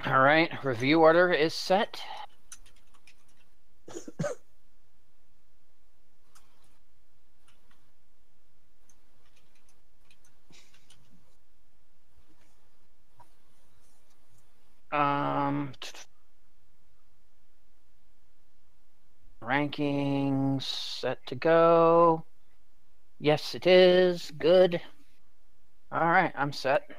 All right, review order is set. Rankings set to go. Yes, it is. Good. All right, I'm set.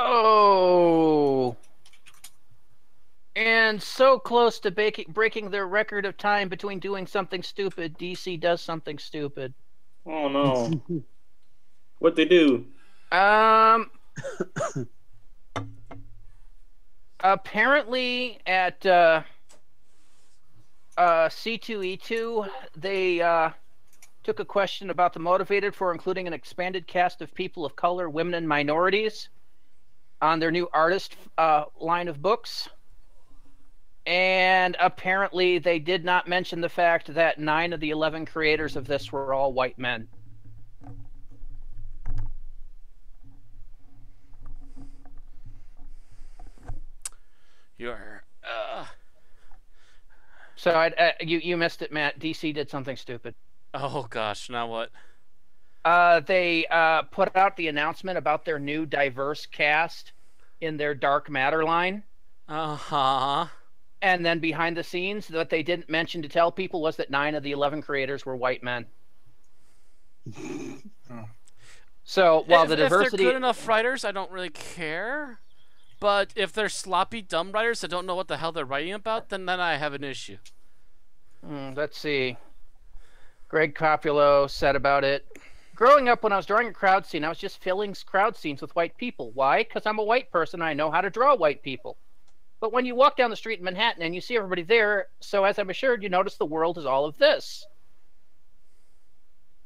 Oh, and so close to breaking their record of time between doing something stupid. DC does something stupid. Oh no! What'd they do? Apparently at C2E2, they took a question about the motivated for including an expanded cast of people of color, women, and minorities on their new artist line of books. And apparently they did not mention the fact that 9 of the 11 creators of this were all white men. You're So you missed it, Matt. DC did something stupid. Oh gosh, now what? They put out the announcement about their new diverse cast in their Dark Matter line. Uh-huh. And then behind the scenes, what they didn't mention to tell people was that 9 of the 11 creators were white men. Oh. So while the diversity, if they're good enough writers, I don't really care. But if they're sloppy, dumb writers that don't know what the hell they're writing about, then I have an issue. Let's see. Greg Copulo said about it. Growing up, when I was drawing a crowd scene, I was just filling crowd scenes with white people. Why? Because I'm a white person and I know how to draw white people. But when you walk down the street in Manhattan and you see everybody there, so as I'm assured, you notice the world is all of this.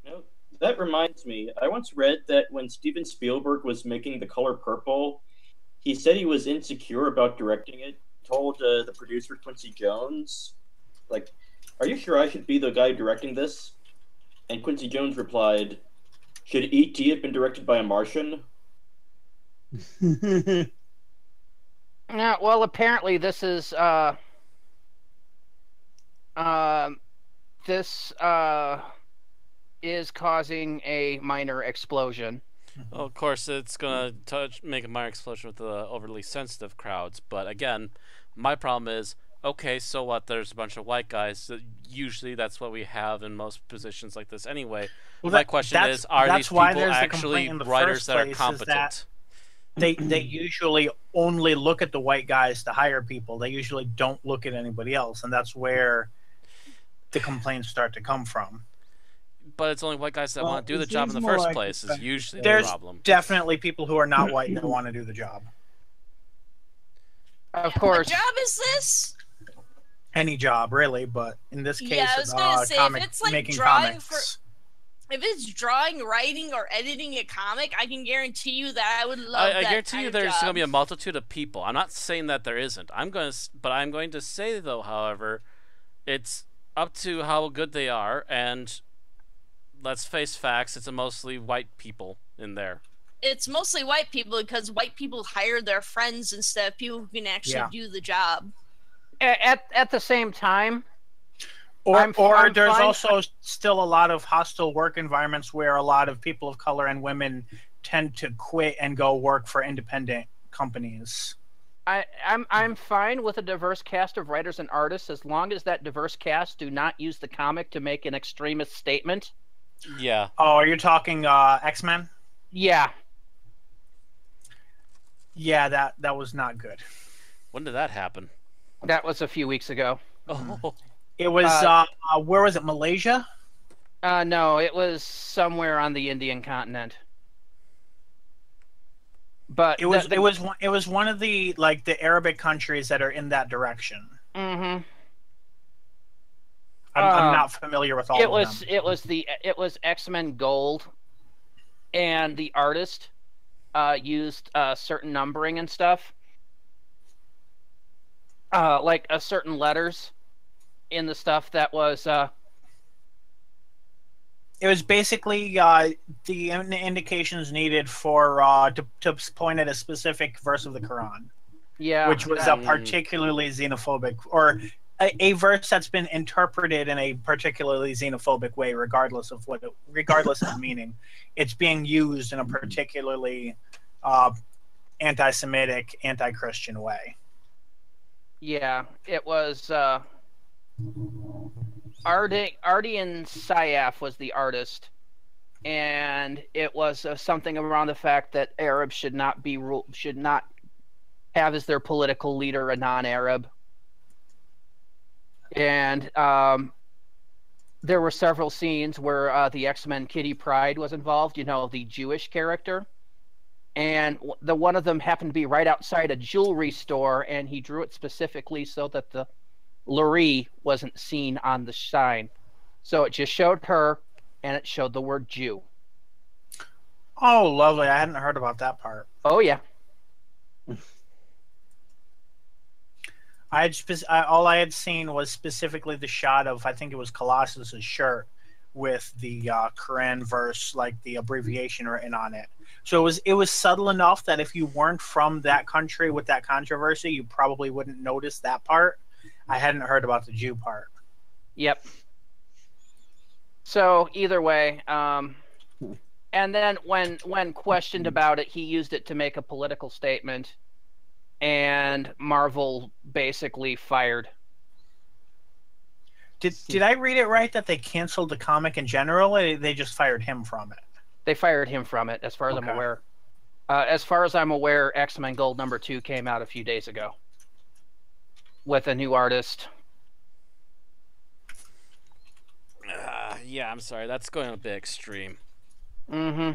No, that reminds me. I once read that when Steven Spielberg was making The Color Purple, he said he was insecure about directing it. Told the producer, Quincy Jones, like, "Are you sure I should be the guy directing this?" And Quincy Jones replied, "Should E.T. have been directed by a Martian?" Yeah, well, apparently this is this is causing a minor explosion. Well, of course, it's gonna make a minor explosion with the overly sensitive crowds. But again, my problem is, okay, so what? There's a bunch of white guys. Usually, that's what we have in most positions like this anyway. Well, my question is, are these people actually writers that are competent? They usually only look at the white guys to hire people. They usually don't look at anybody else, and that's where the complaints start to come from. But it's only white guys that want to do the job in the first place is usually the problem. There's definitely people who are not white that want to do the job. Of course. What job is this? Any job, really, but in this case, Yeah, I was gonna say, if it's like making drawing comics. if it's drawing, writing, or editing a comic, I can guarantee you that I would love that. I guarantee you there's going to be a multitude of people. I'm not saying that there isn't. But I'm going to say, though, however, it's up to how good they are, and let's face facts, it's mostly white people in there. It's mostly white people because white people hire their friends instead of people who can actually do the job. At the same time, Or there's also still a lot of hostile work environments where a lot of people of color and women tend to quit and go work for independent companies. I'm fine with a diverse cast of writers and artists as long as that diverse cast do not use the comic to make an extremist statement. Yeah. Oh, are you talking X-Men? Yeah. Yeah, that was not good. When did that happen? That was a few weeks ago. Oh. It was where was it? Malaysia? No, it was somewhere on the Indian continent. But it was one of the the Arabic countries that are in that direction. Mm-hmm. I'm not familiar with all of them. It was X-Men Gold, and the artist used certain numbering and stuff, like certain letters in the stuff that was. It was basically the indications needed for to point at a specific verse of the Quran. Yeah, which was a particularly xenophobic, or a verse that's been interpreted in a particularly xenophobic way, regardless of meaning. It's being used in a particularly anti-Semitic, anti-Christian way. Yeah, it was. Ardian Syaf was the artist, and it was something around the fact that Arabs should not have as their political leader a non-Arab. And there were several scenes where the X-Men Kitty Pryde was involved, the Jewish character. And one of them happened to be right outside a jewelry store, and he drew it specifically so that the Lurie wasn't seen on the sign. So it just showed her, and it showed the word Jew. Oh, lovely. I hadn't heard about that part. Oh, yeah. All I had seen was specifically the shot of, I think it was Colossus's shirt with the Quran verse, like the abbreviation written on it. So it was subtle enough that if you weren't from that country with that controversy, you probably wouldn't notice that part. I hadn't heard about the Jew part. Yep. So either way, and then when questioned about it, he used it to make a political statement, and Marvel basically fired. Did I read it right that they canceled the comic in general, or they just fired him from it? They fired him from it, as far as I'm aware. As far as I'm aware, X-Men Gold #2 came out a few days ago with a new artist. Yeah, I'm sorry. That's going a bit extreme. Mm-hmm.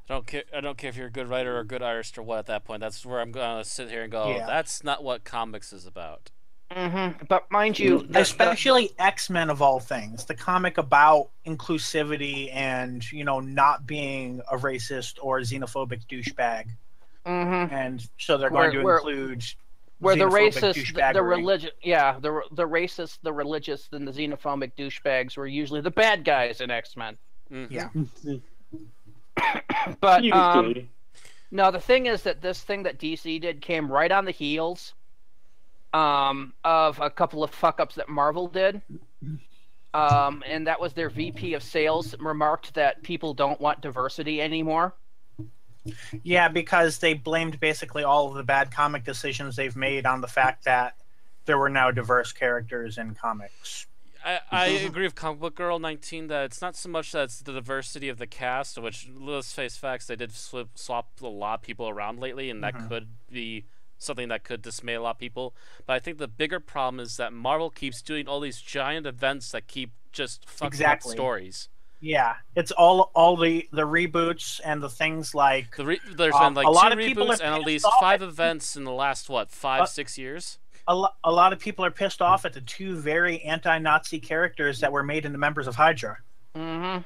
I don't care if you're a good writer or a good artist or what at that point. That's where I'm going to sit here and go, that's not what comics is about. Mm-hmm. But mind you, especially X-Men of all things, the comic about inclusivity and, not being a racist or xenophobic douchebag. Mm-hmm. And so they're going to include where the racist, the religious, the racist, the religious, and the xenophobic douchebags were usually the bad guys in X-Men. Mm-hmm. Yeah. But no, the thing is that this thing that DC did came right on the heels of a couple of fuck-ups that Marvel did. And that was their VP of sales remarked that people don't want diversity anymore. Yeah, because they blamed basically all of the bad comic decisions they've made on the fact that there were now diverse characters in comics. I agree with Comic Book Girl 19 that it's not so much that it's the diversity of the cast, which, let's face facts, they did swap a lot of people around lately, and that could be something that could dismay a lot of people. But I think the bigger problem is that Marvel keeps doing all these giant events that keep just fucking up stories. Yeah, it's all the reboots and the things like... There's been like 2 reboots and at least 5 events in the last, 5-6 years? A lot of people are pissed off at the 2 very anti-Nazi characters that were made into members of Hydra. Mm-hmm.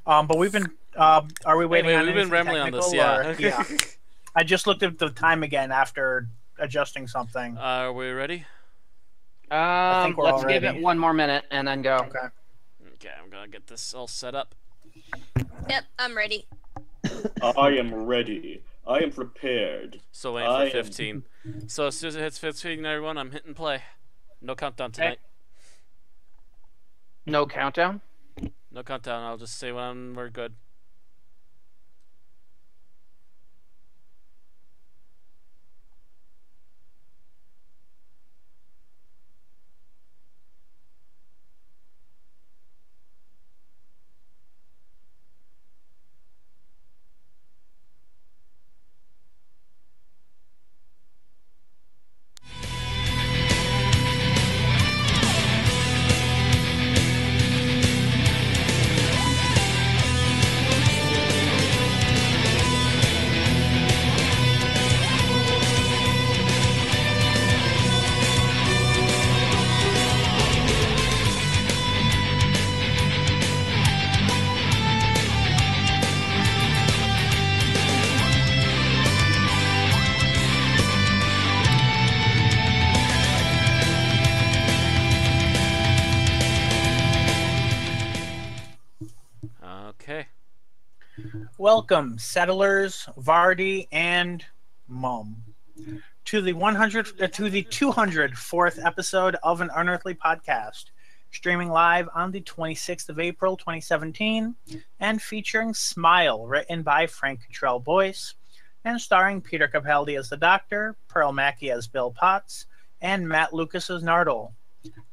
But we've been... are we waiting on we've been rambling on this, yeah. Yeah. I just looked at the time again after adjusting something. Are we ready? I think we're let's give it 1 more minute and then go. Okay, I'm going to get this all set up. Yep, I'm ready. I am ready. I am prepared. So waiting for 15. So as soon as it hits 15, everyone, I'm hitting play. No countdown tonight. No countdown? No countdown. I'll just say when we're good. Welcome, settlers, Vardy, and Mum, to the 204th episode of an Unearthly Podcast, streaming live on the 26th of April, 2017, and featuring Smile, written by Frank Cottrell Boyce, and starring Peter Capaldi as the Doctor, Pearl Mackie as Bill Potts, and Matt Lucas as Nardole.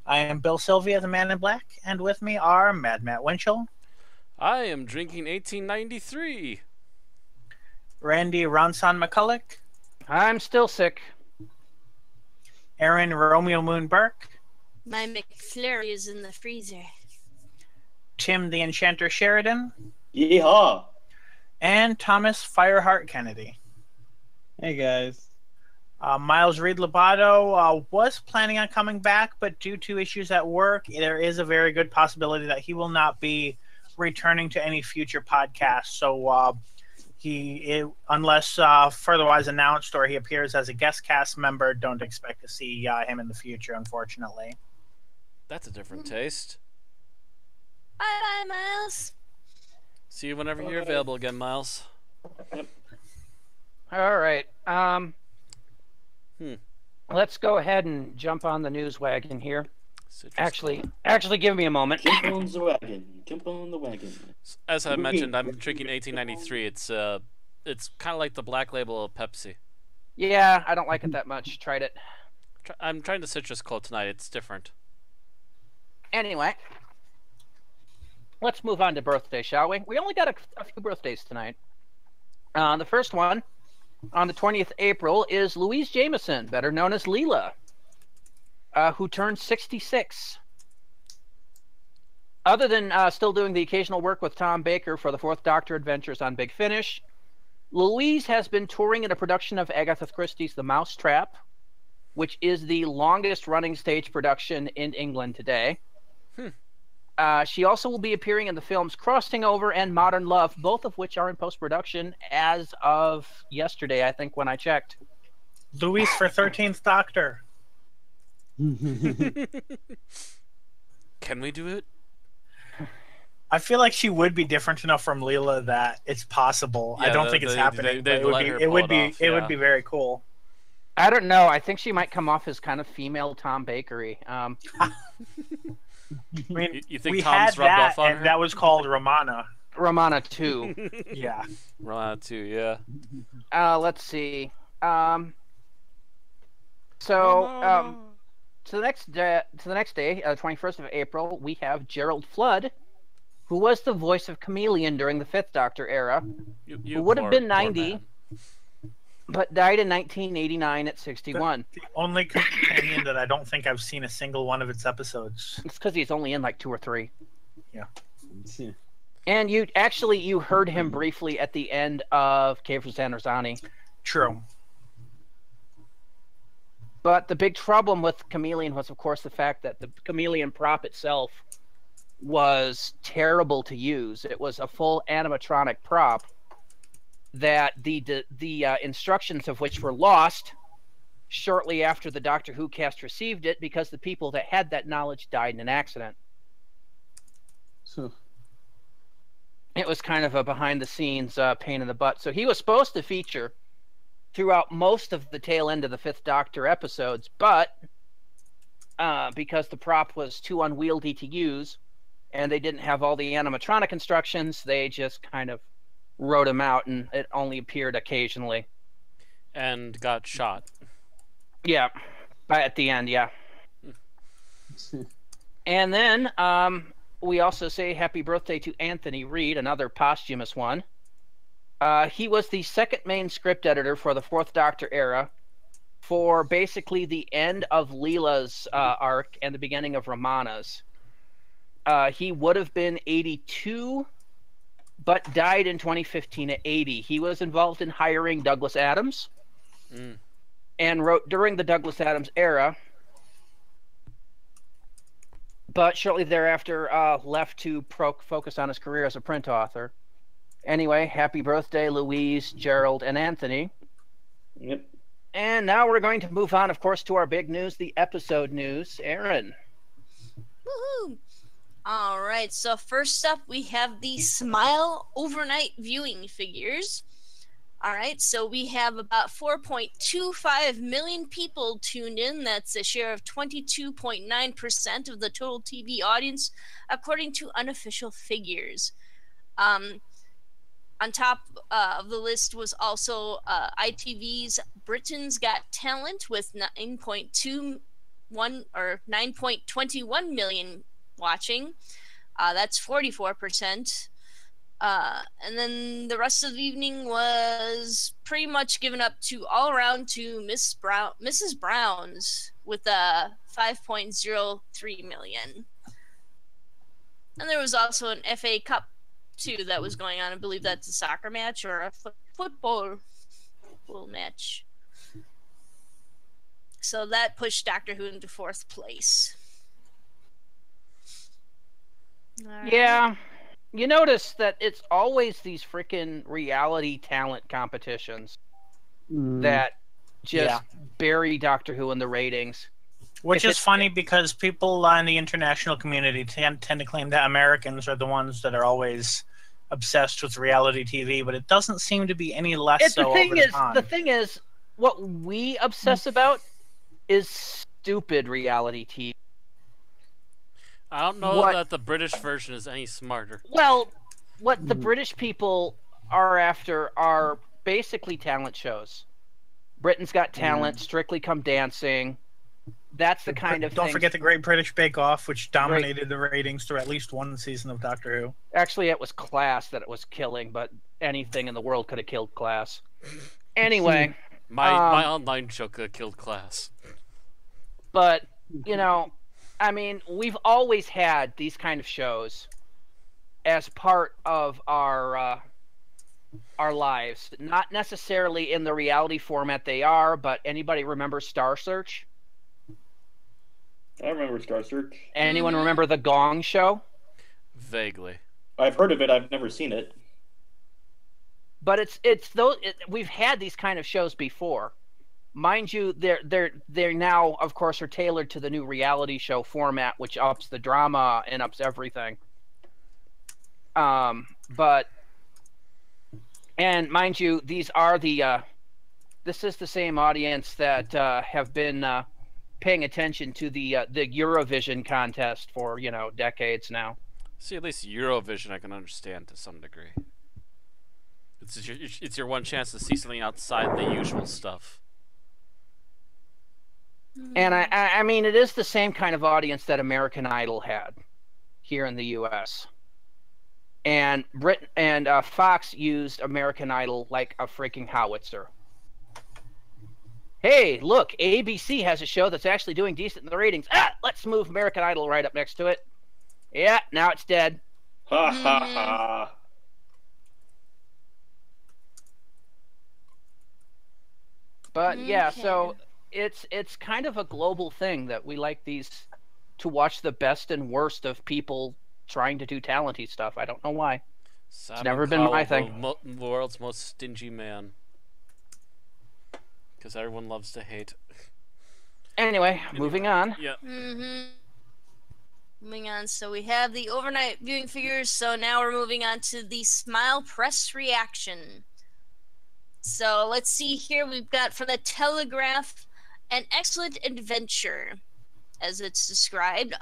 I am Bill Sylvia, the Man in Black, and with me are Mad Matt Winchell. I am drinking 1893. Randy Ronson McCulloch. I'm still sick. Aaron Romeo Moon Burke. My McFlurry is in the freezer. Tim the Enchanter Sheridan. Yeehaw! And Thomas Fireheart Kennedy. Hey guys. Miles Reed Lobato was planning on coming back, but due to issues at work, there is a very good possibility that he will not be returning to any future podcasts. So unless furtherwise announced or he appears as a guest cast member, don't expect to see him in the future, unfortunately. That's a different taste. Bye, Miles. See you whenever you're available again, Miles. All right. Let's go ahead and jump on the news wagon here. Actually, give me a moment. Jump on the wagon. Jump on the wagon. As I mentioned, I'm drinking 1893. It's kind of like the black label of Pepsi. Yeah, I don't like it that much. Tried it. I'm trying the citrus cold tonight. It's different. Anyway. let's move on to birthday, shall we? We only got a few birthdays tonight. The first one, on the 20th April, is Louise Jameson, better known as Leela, who turned 66. Other than still doing the occasional work with Tom Baker for the Fourth Doctor Adventures on Big Finish, Louise has been touring in a production of Agatha Christie's The Mousetrap, which is the longest-running stage production in England today. She also will be appearing in the films Crossing Over and Modern Love, both of which are in post-production as of yesterday, I think, when I checked. Louise for 13th Doctor. Can we do it? I feel like she would be different enough from Leela that it's possible. Yeah, I don't think it's happening. But it would be very cool. I don't know. I think she might come off as kind of female Tom Bakery. I mean, You think we Tom's had rubbed that, off on and her? that was called Romana. Romana 2. Yeah. Romana 2, yeah. Let's see. To the next day, 21st of April, we have Gerald Flood, who was the voice of Chameleon during the Fifth Doctor era, who would have been 90, but died in 1989 at 61. The only companion that I don't think I've seen a single one of its episodes. It's because he's only in like 2 or 3. Yeah. And you heard him briefly at the end of Cave for Zanderzani. True. But the big problem with Chameleon was, of course, the fact that the Chameleon prop itself was terrible to use. It was a full animatronic prop that the instructions of which were lost shortly after the Doctor Who cast received it because the people that had that knowledge died in an accident. So It was kind of a behind-the-scenes pain in the butt. So he was supposed to feature throughout most of the tail end of the Fifth Doctor episodes, but because the prop was too unwieldy to use and they didn't have all the animatronic instructions, they just kind of wrote him out and it only appeared occasionally. And got shot. Yeah, at the end, yeah. And then we also say happy birthday to Anthony Reed, another posthumous one. He was the second main script editor for the Fourth Doctor era for basically the end of Leela's arc and the beginning of Romana's. He would have been 82, but died in 2015 at 80. He was involved in hiring Douglas Adams and wrote during the Douglas Adams era, but shortly thereafter left to focus on his career as a print author. Anyway, happy birthday, Louise, Gerald, and Anthony. Yep. And now we're going to move on, of course, to our big news, the episode news. Aaron. Woohoo! All right, so first up, we have the Smile overnight viewing figures. All right, so we have about 4.25 million people tuned in. That's a share of 22.9% of the total TV audience, according to unofficial figures. On top of the list was also ITV's Britain's Got Talent with 9.21 million watching. That's 44%. And then the rest of the evening was pretty much given up to all around to Mrs. Brown's with 5.03 million. And there was also an FA Cup too that was going on. I believe that's a soccer match or a football match. So that pushed Doctor Who into 4th place. Right. Yeah. You notice that it's always these freaking reality talent competitions that just bury Doctor Who in the ratings. Which is funny because people in the international community tend to claim that Americans are the ones that are always obsessed with reality TV, but it doesn't seem to be any less so over time. The thing is, what we obsess about is stupid reality TV. I don't know that the British version is any smarter. Well, what the British people are after are basically talent shows. Britain's Got Talent, Strictly Come Dancing, That's the kind of Don't thing. forget the Great British Bake Off, which dominated the ratings through at least one season of Doctor Who. Actually, it was Class that it was killing, but anything in the world could have killed Class. Anyway, My online show could have killed Class. but you know, I mean, we've always had these kind of shows as part of our lives. Not necessarily in the reality format they are, but anybody remember Star Search? I remember Star Search. Anyone remember the Gong Show? Vaguely. I've heard of it. I've never seen it. But we've had these kind of shows before. Mind you, they're now, of course, are tailored to the new reality show format, which ups the drama and ups everything. But mind you, these are this is the same audience that have been paying attention to the Eurovision contest for decades now. See, at least Eurovision I can understand to some degree. It's your one chance to see something outside the usual stuff. And I mean, it is the same kind of audience that American Idol had here in the U.S. And Fox used American Idol like a freaking howitzer. Hey, look, ABC has a show that's actually doing decent in the ratings. Let's move American Idol right up next to it. Yeah, now it's dead. Ha ha ha. But yeah, so it's kind of a global thing that we like these to watch the best and worst of people trying to do talenty stuff. I don't know why. Simon never been my Cowell, thing. The world's most stingy man. Because everyone loves to hate. Anyway, moving on. Yeah. Moving on. So we have the overnight viewing figures. So now we're moving on to the Smile Press reaction. So let's see here. We've got from the Telegraph, an excellent adventure, as it's described.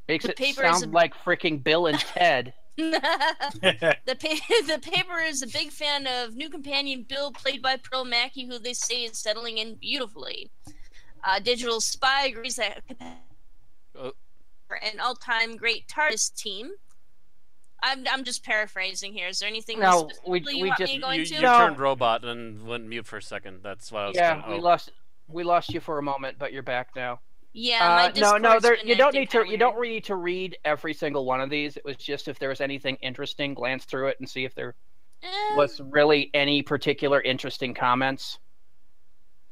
Makes the it paper sound like freaking Bill and Ted. The paper is a big fan of new companion Bill, played by Pearl Mackie, who they say is settling in beautifully. Digital Spy agrees that an all-time great TARDIS team. I'm just paraphrasing here. Is there anything specifically you want me to go into? You turned robot and went mute for a second. That's what I was. Yeah, we lost you for a moment, but you're back now. Yeah, you don't need to read every single one of these. It was just if there was anything interesting, glance through it and see if there was really any particular interesting comments.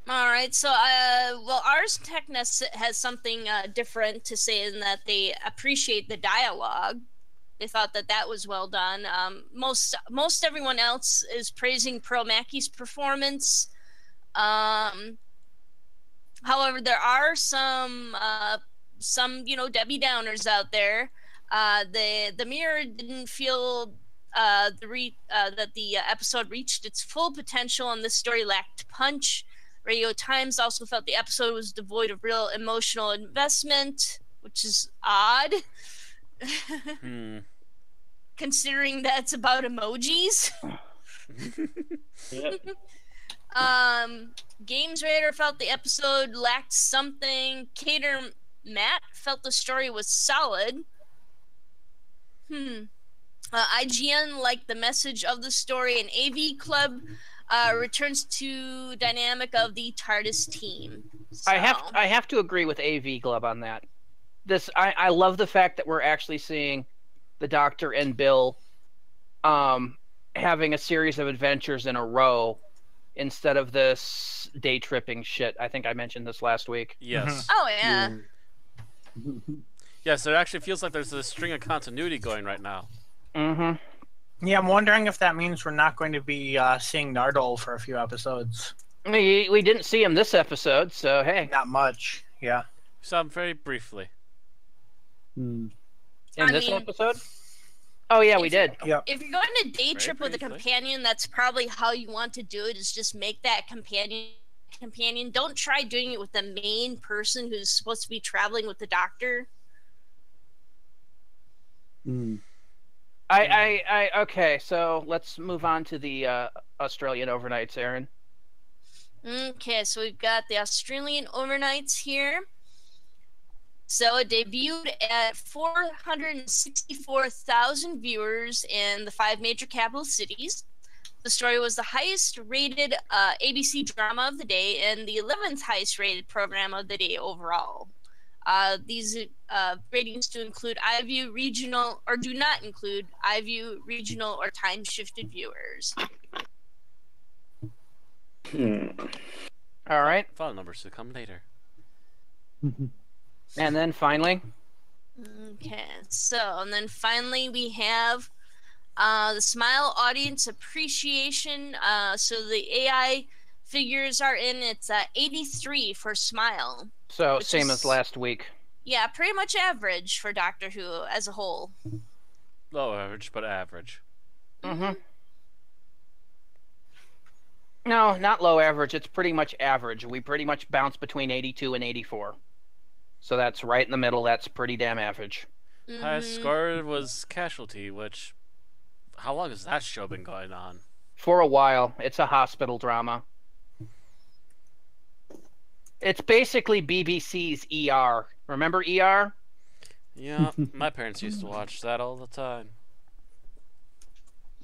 All right, so Ars Technica has something different to say in that they appreciate the dialogue. They thought that was well done. Most everyone else is praising Pearl Mackie's performance. However, there are some Debbie Downers out there. The Mirror didn't feel that the episode reached its full potential, and this story lacked punch. Radio Times also felt the episode was devoid of real emotional investment, which is odd. Considering that's about emojis. Yep. Games Raider felt the episode lacked something. Cater Matt felt the story was solid. IGN liked the message of the story, and AV Club returns to dynamic of the TARDIS team. So. I have to agree with AV Club on that. I love the fact that we're actually seeing the Doctor and Bill having a series of adventures in a row instead of this day tripping shit. I think I mentioned this last week. Yes. Oh yeah. Yes, it actually feels like there's a string of continuity going right now. Yeah, I'm wondering if that means we're not going to be seeing Nardole for a few episodes. We didn't see him this episode, so hey. Not much, yeah. Saw him very briefly. In this episode? Oh yeah, we did. Yeah. If you're going to day trip with a companion, that's probably how you want to do it. Is just make that companion. Don't try doing it with the main person who's supposed to be traveling with the Doctor. Okay, so let's move on to the Australian overnights, Aaron. Okay, so we've got the Australian overnights here. So it debuted at 464,000 viewers in the 5 major capital cities. The story was the highest rated ABC drama of the day and the 11th highest rated program of the day overall. These ratings do include iView regional, or do not include iView regional or time shifted viewers. All right. File numbers to come later. And then finally, Okay, so and then finally we have the Smile Audience Appreciation. So the AI figures are in. It's 83 for Smile. so Which same is- as last week. Yeah, pretty much average for Doctor Who as a whole. Low average, but average. Mm-hmm. No, not low average. It's pretty much average. We pretty much bounce between 82 and 84. So that's right in the middle. That's pretty damn average. Highest score was Casualty, which... How long has that show been going on? For a while. It's a hospital drama. It's basically BBC's ER. Remember ER? Yeah, my parents used to watch that all the time.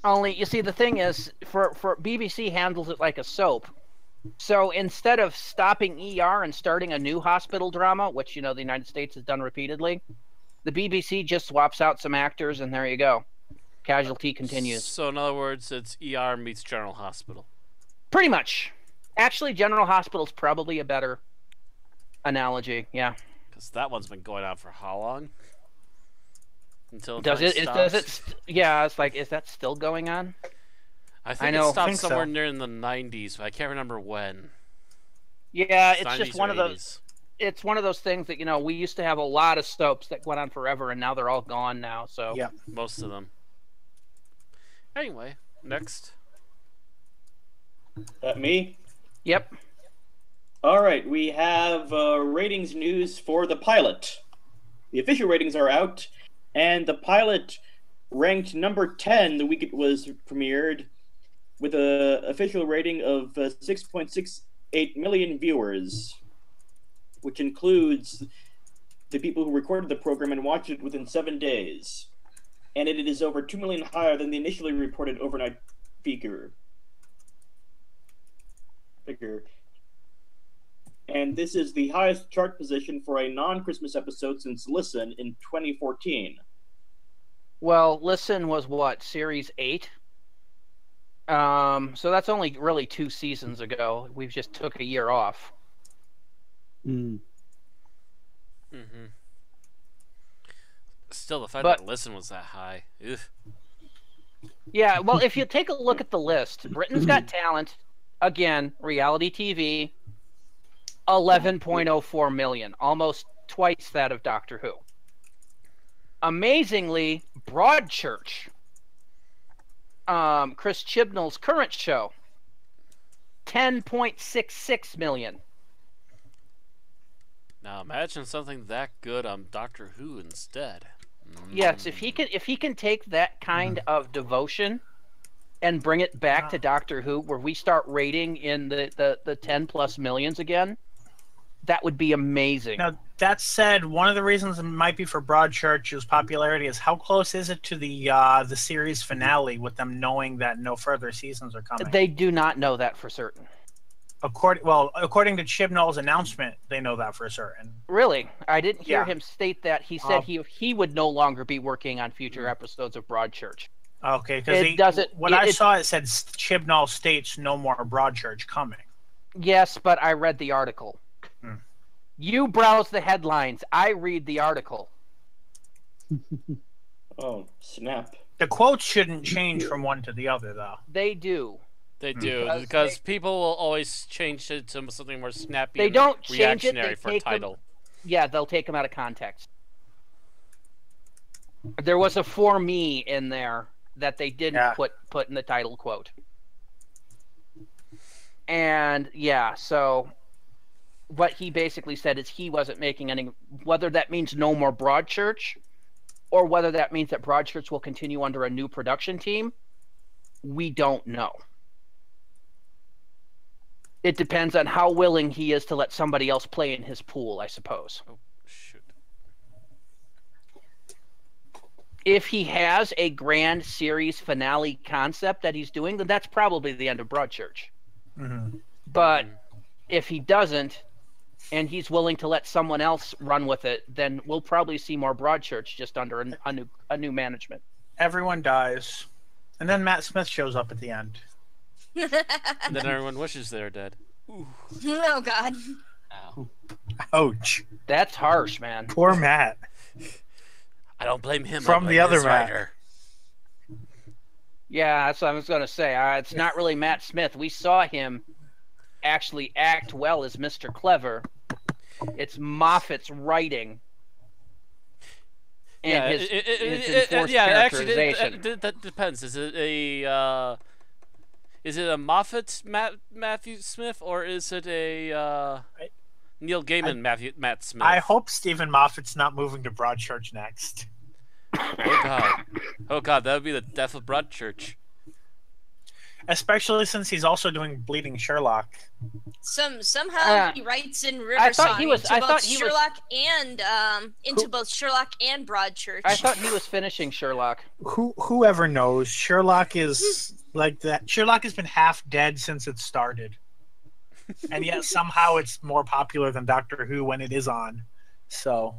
Only, you see, the thing is, for BBC handles it like a soap. So instead of stopping ER and starting a new hospital drama, which, the United States has done repeatedly, the BBC just swaps out some actors and there you go. Casualty continues. So in other words, it's ER meets General Hospital. Pretty much. Actually, General Hospital's probably a better analogy, yeah. Because that one's been going on for how long? Until Does finally it? stops? Yeah, it's like, is that still going on? I think know. it stopped Think so. somewhere near in the 90s, but I can't remember when. Yeah, it's 90s just one or of those. 80s. It's one of those things that we used to have a lot of soaps that went on forever, and now they're all gone now. So Yeah. Most of them. Anyway, next. That me? Yep. All right, we have ratings news for the pilot. The official ratings are out, and the pilot ranked number 10 the week it was premiered, with an official rating of 6.68 million viewers, which includes the people who recorded the program and watched it within 7 days. And it is over 2 million higher than the initially reported overnight figure. And this is the highest chart position for a non-Christmas episode since Listen in 2014. Well, Listen was what, series 8? So that's only really 2 seasons ago. We've just took a year off. Mm. Mm-hmm. Still, the fact But- that Listen was that high. Ugh. Yeah, well, if you take a look at the list, Britain's Got Talent, again, reality TV, 11.04 million, almost twice that of Doctor Who. Amazingly, Broadchurch, Chris Chibnall's current show, 10.66 million. Now imagine something that good on Doctor Who instead. Yes, if he can take that kind of devotion and bring it back to Doctor Who, where we start rating in the 10 plus millions again, that would be amazing. Now, that said, one of the reasons it might be for Broadchurch's popularity is how close is it to the series finale, with them knowing that no further seasons are coming? They do not know that for certain. According to Chibnall's announcement, they know that for certain. Really, I didn't hear Yeah. him state that. He said he would no longer be working on future episodes of Broadchurch. Okay, It because doesn't- when it- I it- saw it said Chibnall states no more Broadchurch coming. Yes, but I read the article. Hmm. You browse the headlines. I read the article. Oh, snap. The quotes shouldn't change from one to the other, though. They do. They do, Because because people will always change it to something more snappy They and don't change it, reactionary they for take them- title. Yeah, they'll take them out of context. There was a "for me" in there that they didn't Yeah. put in the title quote. And yeah, so what he basically said is he wasn't making any, whether that means no more Broadchurch or whether that means that Broadchurch will continue under a new production team, we don't know. It depends on how willing he is to let somebody else play in his pool, I suppose. Oh, shoot. If he has a grand series finale concept that he's doing, then that's probably the end of Broadchurch. Mm-hmm. But if he doesn't, and he's willing to let someone else run with it, then we'll probably see more Broadchurch just under a new management. Everyone dies, and then Matt Smith shows up at the end. And then everyone wishes they were dead. Ooh. Oh God. Ow. Ouch. That's harsh, man. Poor Matt. I don't blame him. From I blame the other his Matt. writer. Yeah, that's what I was going to say. It's not really Matt Smith. We saw him actually act well as Mr. Clever. It's Moffat's writing. And his enforced characterization. That depends. Is it a Moffat Matthew Smith, or is it a Neil Gaiman Matt Smith? I hope Stephen Moffat's not moving to Broadchurch next. Oh god, that would be the death of Broadchurch. Especially since he's also doing Bleeding Sherlock. Somehow he writes in Riverside into both Sherlock and Broadchurch. I thought he was finishing Sherlock. Whoever knows, Sherlock is like that. Sherlock has been half dead since it started, and yet somehow it's more popular than Doctor Who when it is on. So,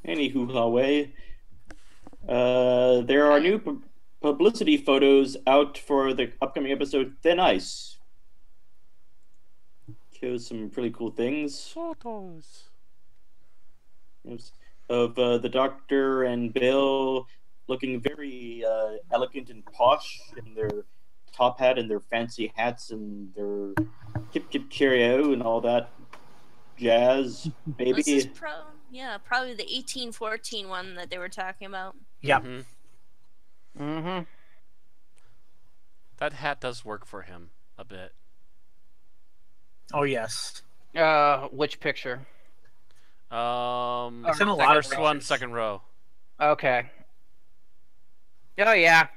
anywho, Huawei. There are new publicity photos out for the upcoming episode Thin Ice. Shows some pretty cool things. Photos of the Doctor and Bill looking very elegant and posh in their top hat and their fancy hats and their Kip Kip Cheerio and all that jazz. Maybe. This is probably the 1814 one that they were talking about. Yep. Mm-hmm. That hat does work for him a bit. Oh yes. Which picture? It's in a lot of first one, second row. Okay. Oh yeah.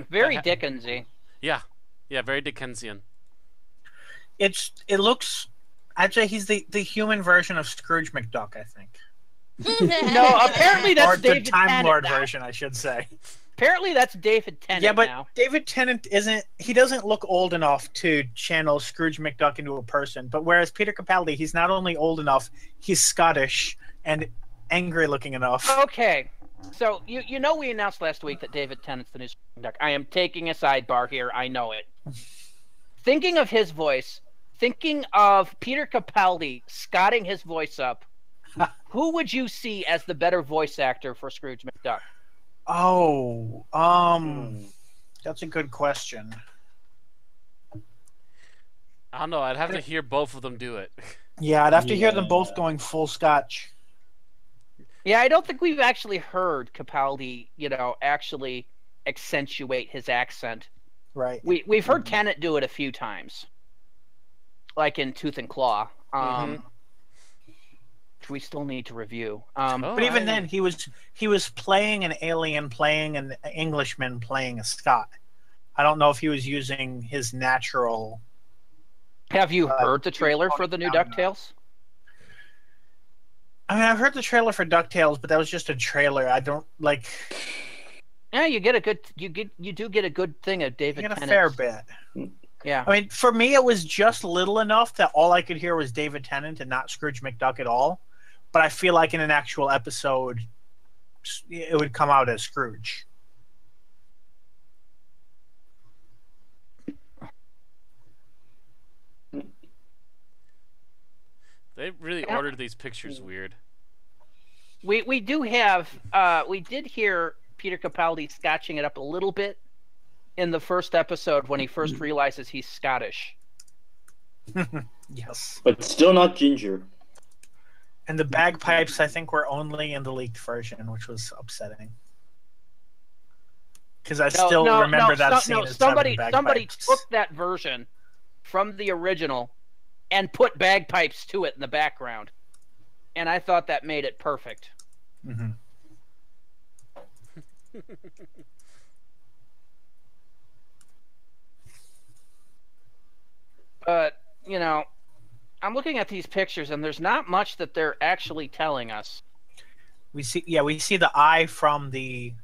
Very Dickensy. Yeah, very Dickensian. It looks. I'd say he's the human version of Scrooge McDuck, I think. No, apparently that's or the David Time Tennant Lord now. version, I should say. Apparently that's David Tennant Yeah, but now. David Tennant doesn't look old enough to channel Scrooge McDuck into a person. But whereas Peter Capaldi, he's not only old enough, he's Scottish and angry looking enough. Okay. So you know we announced last week that David Tennant's the new Scrooge McDuck. I am taking a sidebar here. I know it. Thinking of his voice, thinking of Peter Capaldi scotting his voice up, who would you see as the better voice actor for Scrooge McDuck? Oh, that's a good question. I don't know. I'd have to hear both of them do it. Yeah, I'd have to hear them both going full Scotch. Yeah, I don't think we've actually heard Capaldi, actually accentuate his accent. Right. We've heard Tennant do it a few times, like in Tooth and Claw. Which we still need to review. But even then, he was playing an alien, playing an Englishman, playing a Scot. I don't know if he was using his natural. Have you heard the trailer for the new DuckTales? I mean, I've heard the trailer for DuckTales, but that was just a trailer. I don't like. Yeah, you do get a good thing of David You get a Tennant's. fair bit. Yeah. I mean, for me, it was just little enough that all I could hear was David Tennant and not Scrooge McDuck at all. But I feel like in an actual episode, it would come out as Scrooge. They really ordered these pictures weird. We did hear Peter Capaldi scotching it up a little bit in the first episode when he first realizes he's Scottish. Yes. But still not ginger. And the bagpipes, I think, were only in the leaked version, which was upsetting. Because I still remember that scene as somebody bagpipes. took that version from the original and put bagpipes to it in the background. And I thought that made it perfect. Mm-hmm. But, you know, I'm looking at these pictures, and there's not much that they're actually telling us. We see the eye from the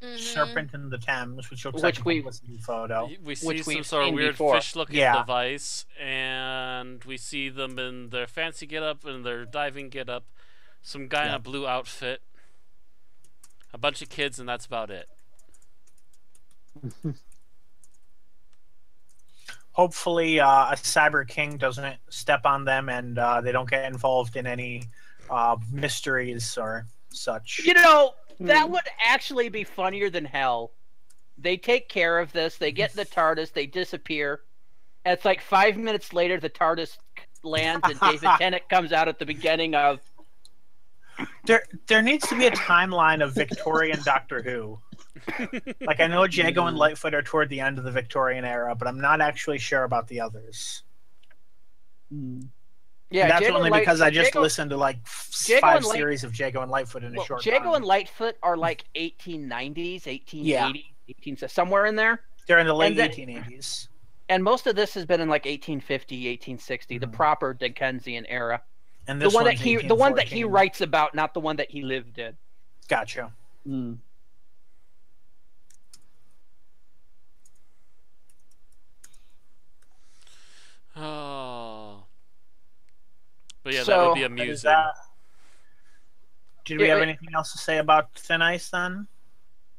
Mhm. serpent in the Thames, which looks Which like we- a publicity photo. We see Which some we've sort of seen weird before. fish-looking Yeah. device, and we see them in their fancy getup and their diving getup. Some guy in Yeah. a blue outfit, a bunch of kids, and that's about it. Hopefully, a Cyber King doesn't step on them and they don't get involved in any mysteries or such. You know, that would actually be funnier than hell. They take care of this. They get in the TARDIS. They disappear. And it's like 5 minutes later, the TARDIS lands, and David Tennant comes out at the beginning of. There needs to be a timeline of Victorian Doctor Who. Like, I know Jago and Lightfoot are toward the end of the Victorian era, but I'm not actually sure about the others. Yeah, And that's Jago only and because I just Jago- listened to like Jago five and Light- series of Jago and Lightfoot in a Well, short Jago time. and Lightfoot are like 1890s, 1880s, somewhere in there. They're in the late and then- 1880s. And most of this has been in like 1850, 1860, the proper Dickensian era. And The this one that one's he 1814. writes about, not the one that he lived in. Gotcha. Oh. But yeah, that So- would be Is amusing. that- Did we Yeah, have wait. anything else to say about Thin Ice then?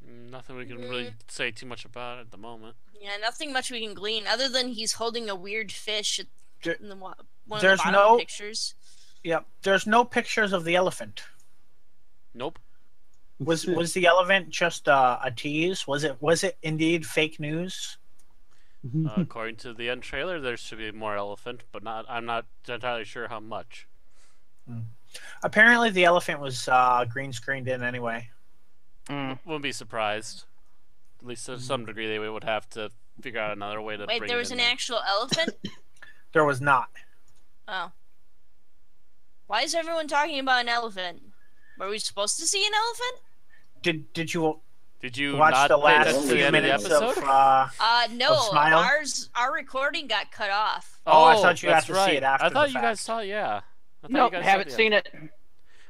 Nothing we can really say too much about at the moment. Yeah, nothing much we can glean other than he's holding a weird fish There- in the one of there's the bottom no- pictures. Yep. There's no pictures of the elephant. Nope. Was the elephant just a tease? Was it indeed fake news? According to the end trailer, there should be more elephant, but I'm not entirely sure how much. Apparently, the elephant was green screened in anyway. Wouldn't be surprised. At least to some degree, they would have to figure out another way to Wait, bring there it was in an there. actual elephant? There was not. Oh. Why is everyone talking about an elephant? Were we supposed to see an elephant? Did you Did you watch not the pay last attention to the few end of the minutes episode? of? No. Smile? Our recording got cut off. Oh, I thought you that's had to see right. it after I thought the you guys fact. saw it, yeah. I thought Nope, you guys haven't saw seen it.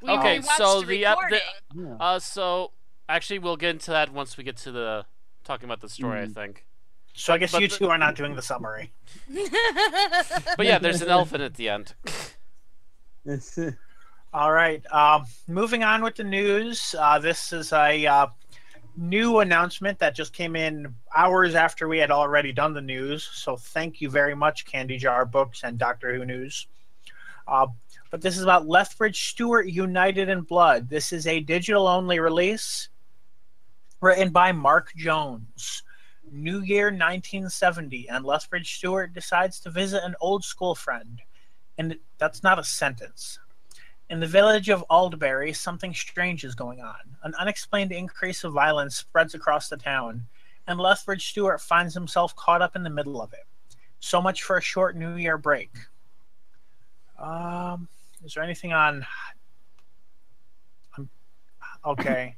We Okay, rewatched so the the recording. so actually we'll get into that once we get to the talking about the story, I think. So I guess But you the- two are not doing the summary. But yeah, there's an elephant at the end. All right. Moving on with the news. This is a new announcement that just came in hours after we had already done the news. So thank you very much, Candy Jar Books and Doctor Who News. But this is about Lethbridge Stewart United in Blood. This is a digital-only release written by Mark Jones. New Year 1970, and Lethbridge Stewart decides to visit an old school friend. And that's not a sentence. In the village of Aldbury, something strange is going on. An unexplained increase of violence spreads across the town, and Lethbridge Stewart finds himself caught up in the middle of it. So much for a short New Year break. Is there anything on... Okay.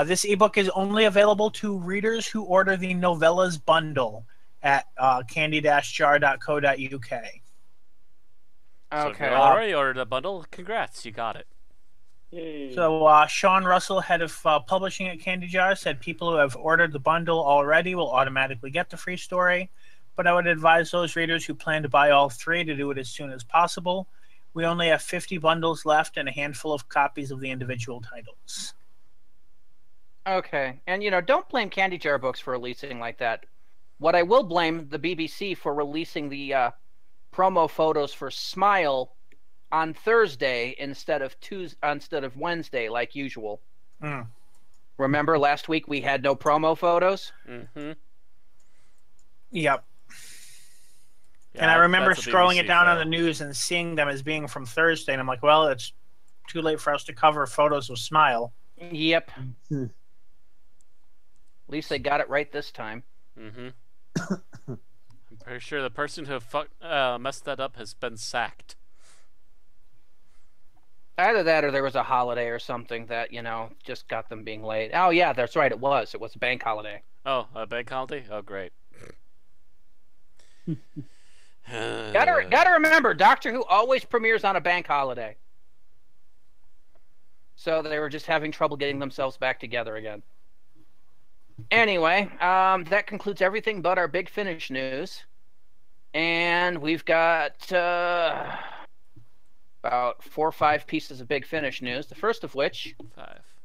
This ebook is only available to readers who order the novellas bundle at candy-jar.co.uk. So if you Okay. already ordered a bundle, congrats, you got it. Yay. So Sean Russell, head of publishing at Candy Jar, said people who have ordered the bundle already will automatically get the free story, but I would advise those readers who plan to buy all three to do it as soon as possible. We only have 50 bundles left and a handful of copies of the individual titles. Okay. And, you know, don't blame Candy Jar Books for releasing like that. What I will blame the BBC for releasing the promo photos for Smile on Thursday instead of Wednesday like usual. Mm. Remember last week we had no promo photos? Mm-hmm. Yep. And I remember scrolling it down on the news and seeing them as being from Thursday, and I'm like, well, it's too late for us to cover photos of Smile. Yep. At least they got it right this time. Mm-hmm. I'm pretty sure the person who messed that up has been sacked. Either that or there was a holiday or something that, you know, just got them being late. Oh, yeah, that's right. It was. It was a bank holiday. Oh, a bank holiday? Oh, great. Gotta remember, Doctor Who always premieres on a bank holiday. So they were just having trouble getting themselves back together again. Anyway, that concludes everything but our Big Finish news. And we've got about 4 or 5 pieces of Big Finish news. The first of which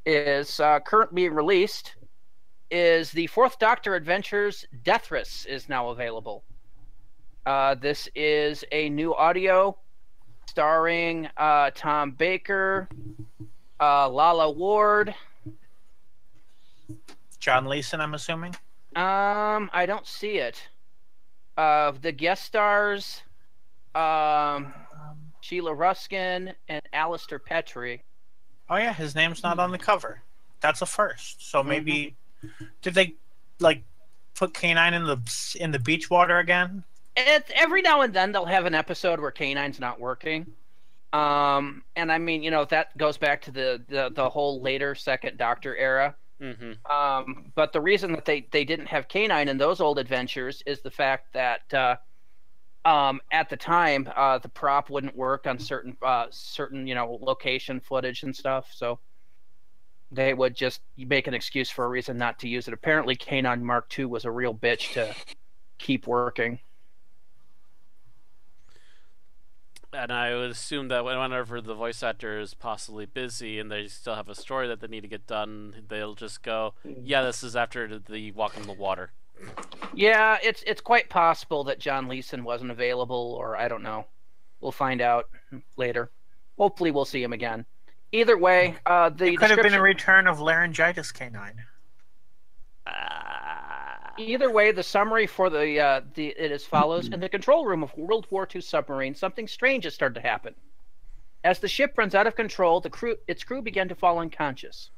is currently released is the Fourth Doctor Adventures Deathress is now available. This is a new audio starring Tom Baker, Lala Ward. John Leeson, I'm assuming? I don't see it. The guest stars, Sheila Ruskin and Alistair Petrie. Oh yeah, his name's not on the cover. That's a first. So maybe did they like put K9 in the beach water again? Every now and then they'll have an episode where K9's not working. And I mean, that goes back to the whole later Second Doctor era. But the reason that they didn't have K9 in those old adventures is the fact that at the time the prop wouldn't work on certain location footage and stuff, so they would just make an excuse for a reason not to use it. Apparently K9 Mark II was a real bitch to keep working. And I would assume that whenever the voice actor is possibly busy and they still have a story that they need to get done, they'll just go, yeah, this is after the walk in the water. Yeah, it's quite possible that John Leeson wasn't available, or I don't know. We'll find out later. Hopefully we'll see him again. Either way, it could have been a return of laryngitis K9. Either way, the summary for it is as follows. In the control room of World War II submarine, something strange has started to happen. As the ship runs out of control, its crew began to fall unconscious.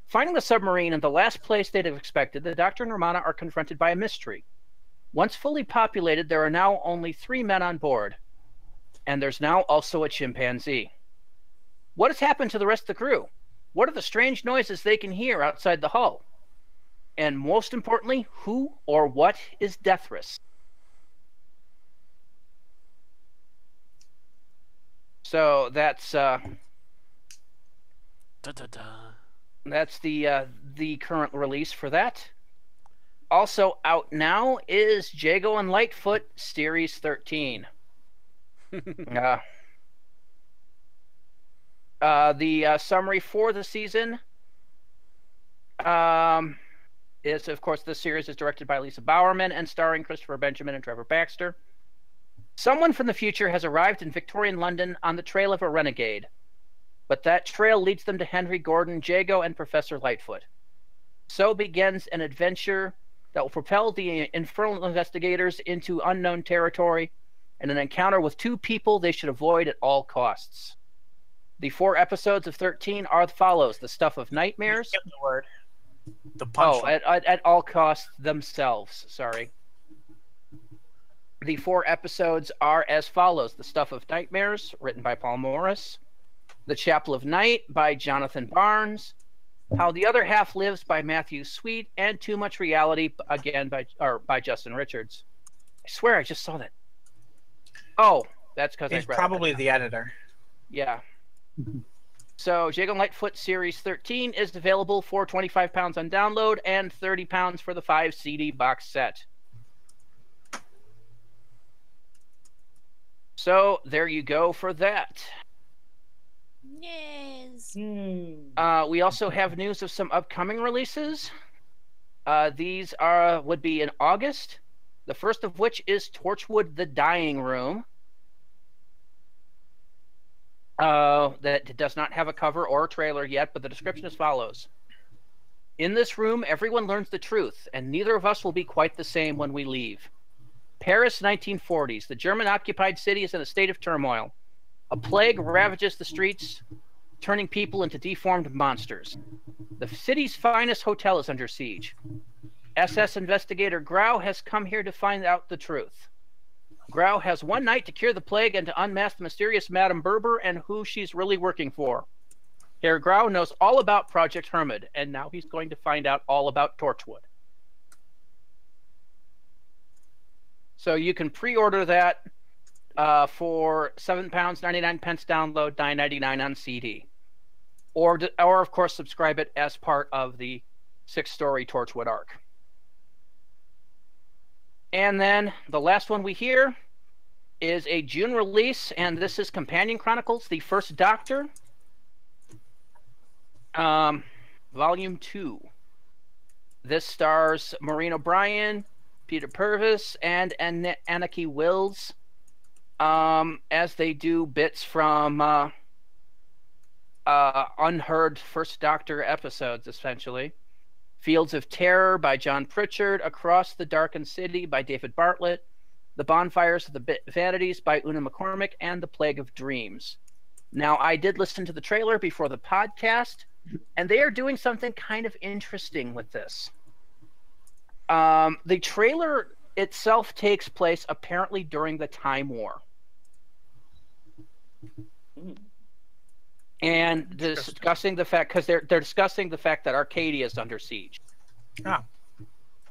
Finding the submarine in the last place they'd have expected, the Doctor and Romana are confronted by a mystery. Once fully populated, there are now only 3 men on board. And there's now also a chimpanzee. What has happened to the rest of the crew? What are the strange noises they can hear outside the hull? And most importantly, who or what is Deathress? So that's that's the current release for that. Also out now is Jago and Lightfoot Series 13. The summary for the season is, of course, this series is directed by Lisa Bowerman and starring Christopher Benjamin and Trevor Baxter. Someone from the future has arrived in Victorian London on the trail of a renegade, but that trail leads them to Henry Gordon, Jago, and Professor Lightfoot. So begins an adventure that will propel the infernal investigators into unknown territory and an encounter with 2 people they should avoid at all costs. The 4 episodes of 13 are as follows: The Stuff of Nightmares. The word. The punch. At all costs themselves. Sorry. The 4 episodes are as follows: The Stuff of Nightmares, written by Paul Morris; The Chapel of Night by Jonathan Barnes; How the Other Half Lives by Matthew Sweet; and Too Much Reality, again by Justin Richards. I swear I just saw that. Oh, that's because he's probably the editor. Yeah. So, Jago and Lightfoot Series 13 is available for £25 on download and £30 for the 5 CD box set. So, there you go for that. Yes. We also have news of some upcoming releases. These would be in August. The first of which is Torchwood: The Dying Room. That does not have a cover or a trailer yet, but the description is as follows. In this room, everyone learns the truth, and neither of us will be quite the same when we leave. Paris, 1940s. The German-occupied city is in a state of turmoil. A plague ravages the streets, turning people into deformed monsters. The city's finest hotel is under siege. SS investigator Grau has come here to find out the truth. Grau has one night to cure the plague and to unmask the mysterious Madame Berber and who she's really working for. Herr Grau knows all about Project Hermod, and now he's going to find out all about Torchwood. So you can pre-order that for £7.99 download, $9.99 on CD, or of course subscribe it as part of the 6-story Torchwood arc. And then the last one we hear is a June release, and this is Companion Chronicles: The First Doctor, Volume 2. This stars Maureen O'Brien, Peter Purvis, and Anarchy Wills, as they do bits from unheard First Doctor episodes, essentially. Fields of Terror by John Pritchard, Across the Darkened City by David Bartlett, The Bonfires of the Vanities by Una McCormick, and The Plague of Dreams. Now, I did listen to the trailer before the podcast, and they are doing something kind of interesting with this. The trailer itself takes place apparently during the Time War. And discussing the fact, because they're discussing the fact that Arcadia is under siege. Ah.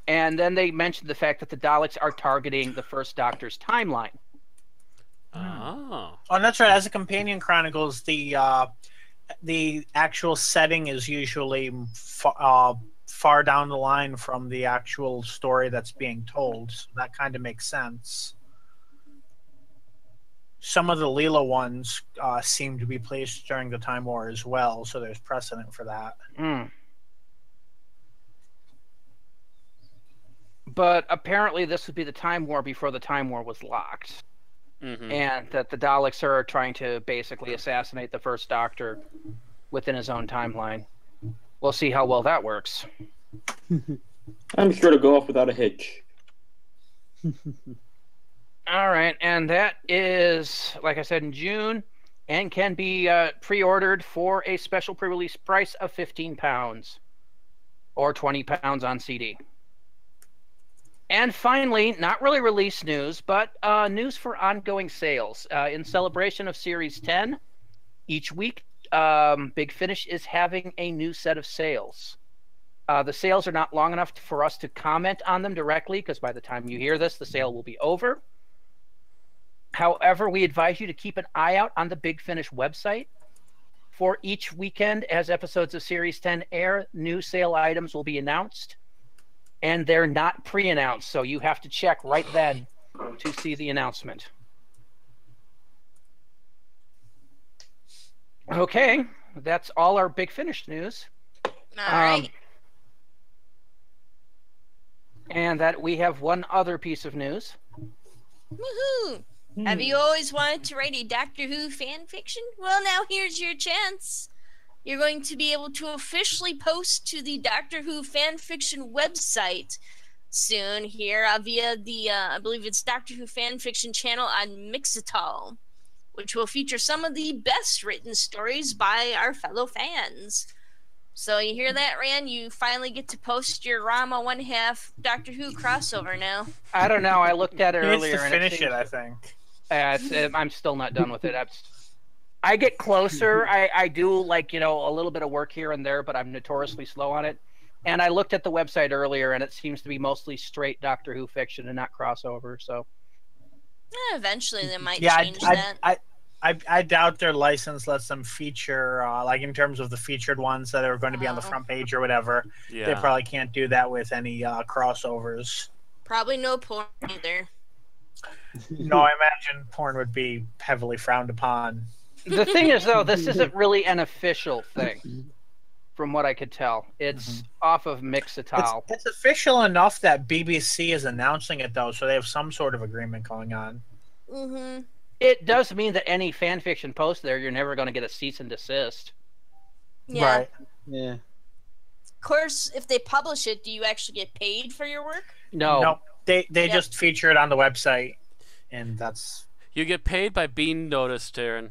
And then they mentioned the fact that the Daleks are targeting the First Doctor's timeline. Oh. Oh, that's right. As a Companion Chronicles, the actual setting is usually far down the line from the actual story that's being told. So that kind of makes sense. Some of the Leela ones seem to be placed during the Time War as well, so there's precedent for that. But apparently this would be the Time War before the Time War was locked. Mm-hmm. And that the Daleks are trying to basically assassinate the First Doctor within his own timeline. We'll see how well that works. I'm sure to go off without a hitch. All right, and that is, like I said, in June, and can be pre-ordered for a special pre-release price of £15 or £20 on CD. And finally, not really release news, but news for ongoing sales. In celebration of Series 10, each week, Big Finish is having a new set of sales. The sales are not long enough for us to comment on them directly, because by the time you hear this, the sale will be over. However, we advise you to keep an eye out on the Big Finish website. For each weekend, as episodes of Series 10 air, new sale items will be announced. And they're not pre-announced, so you have to check right then to see the announcement. Okay, that's all our Big Finish news. All right. And that we have one other piece of news. Woohoo! Have you always wanted to write a Doctor Who fan fiction? Well, now here's your chance. You're going to be able to officially post to the Doctor Who fan fiction website soon here via the, I believe it's Doctor Who fan fiction channel on Mixital, which will feature some of the best written stories by our fellow fans. So you hear that, Rand? You finally get to post your Rama 1/2 Doctor Who crossover now. I don't know. I looked at it He earlier. needs to and finish seems, it, I think. I'm still not done with it. I get closer. I do, like, a little bit of work here and there, but I'm notoriously slow on it. And I looked at the website earlier, and it seems to be mostly straight Doctor Who fiction and not crossover. So eventually they might change that. I doubt their license lets them feature, like in terms of the featured ones that are going to be on the front page or whatever. Yeah. They probably can't do that with any crossovers. Probably no porn either. No, I imagine porn would be heavily frowned upon. the thing is, though, this isn't really an official thing, from what I could tell. It's off of Mixital. It's official enough that BBC is announcing it, though, so they have some sort of agreement going on. Mm-hmm. It does mean that any fan fiction post there, you're never going to get a cease and desist. Yeah. Right. Yeah. Of course, if they publish it, do you actually get paid for your work? No. Nope. They just feature it on the website, and that's... You get paid by being noticed, Darren.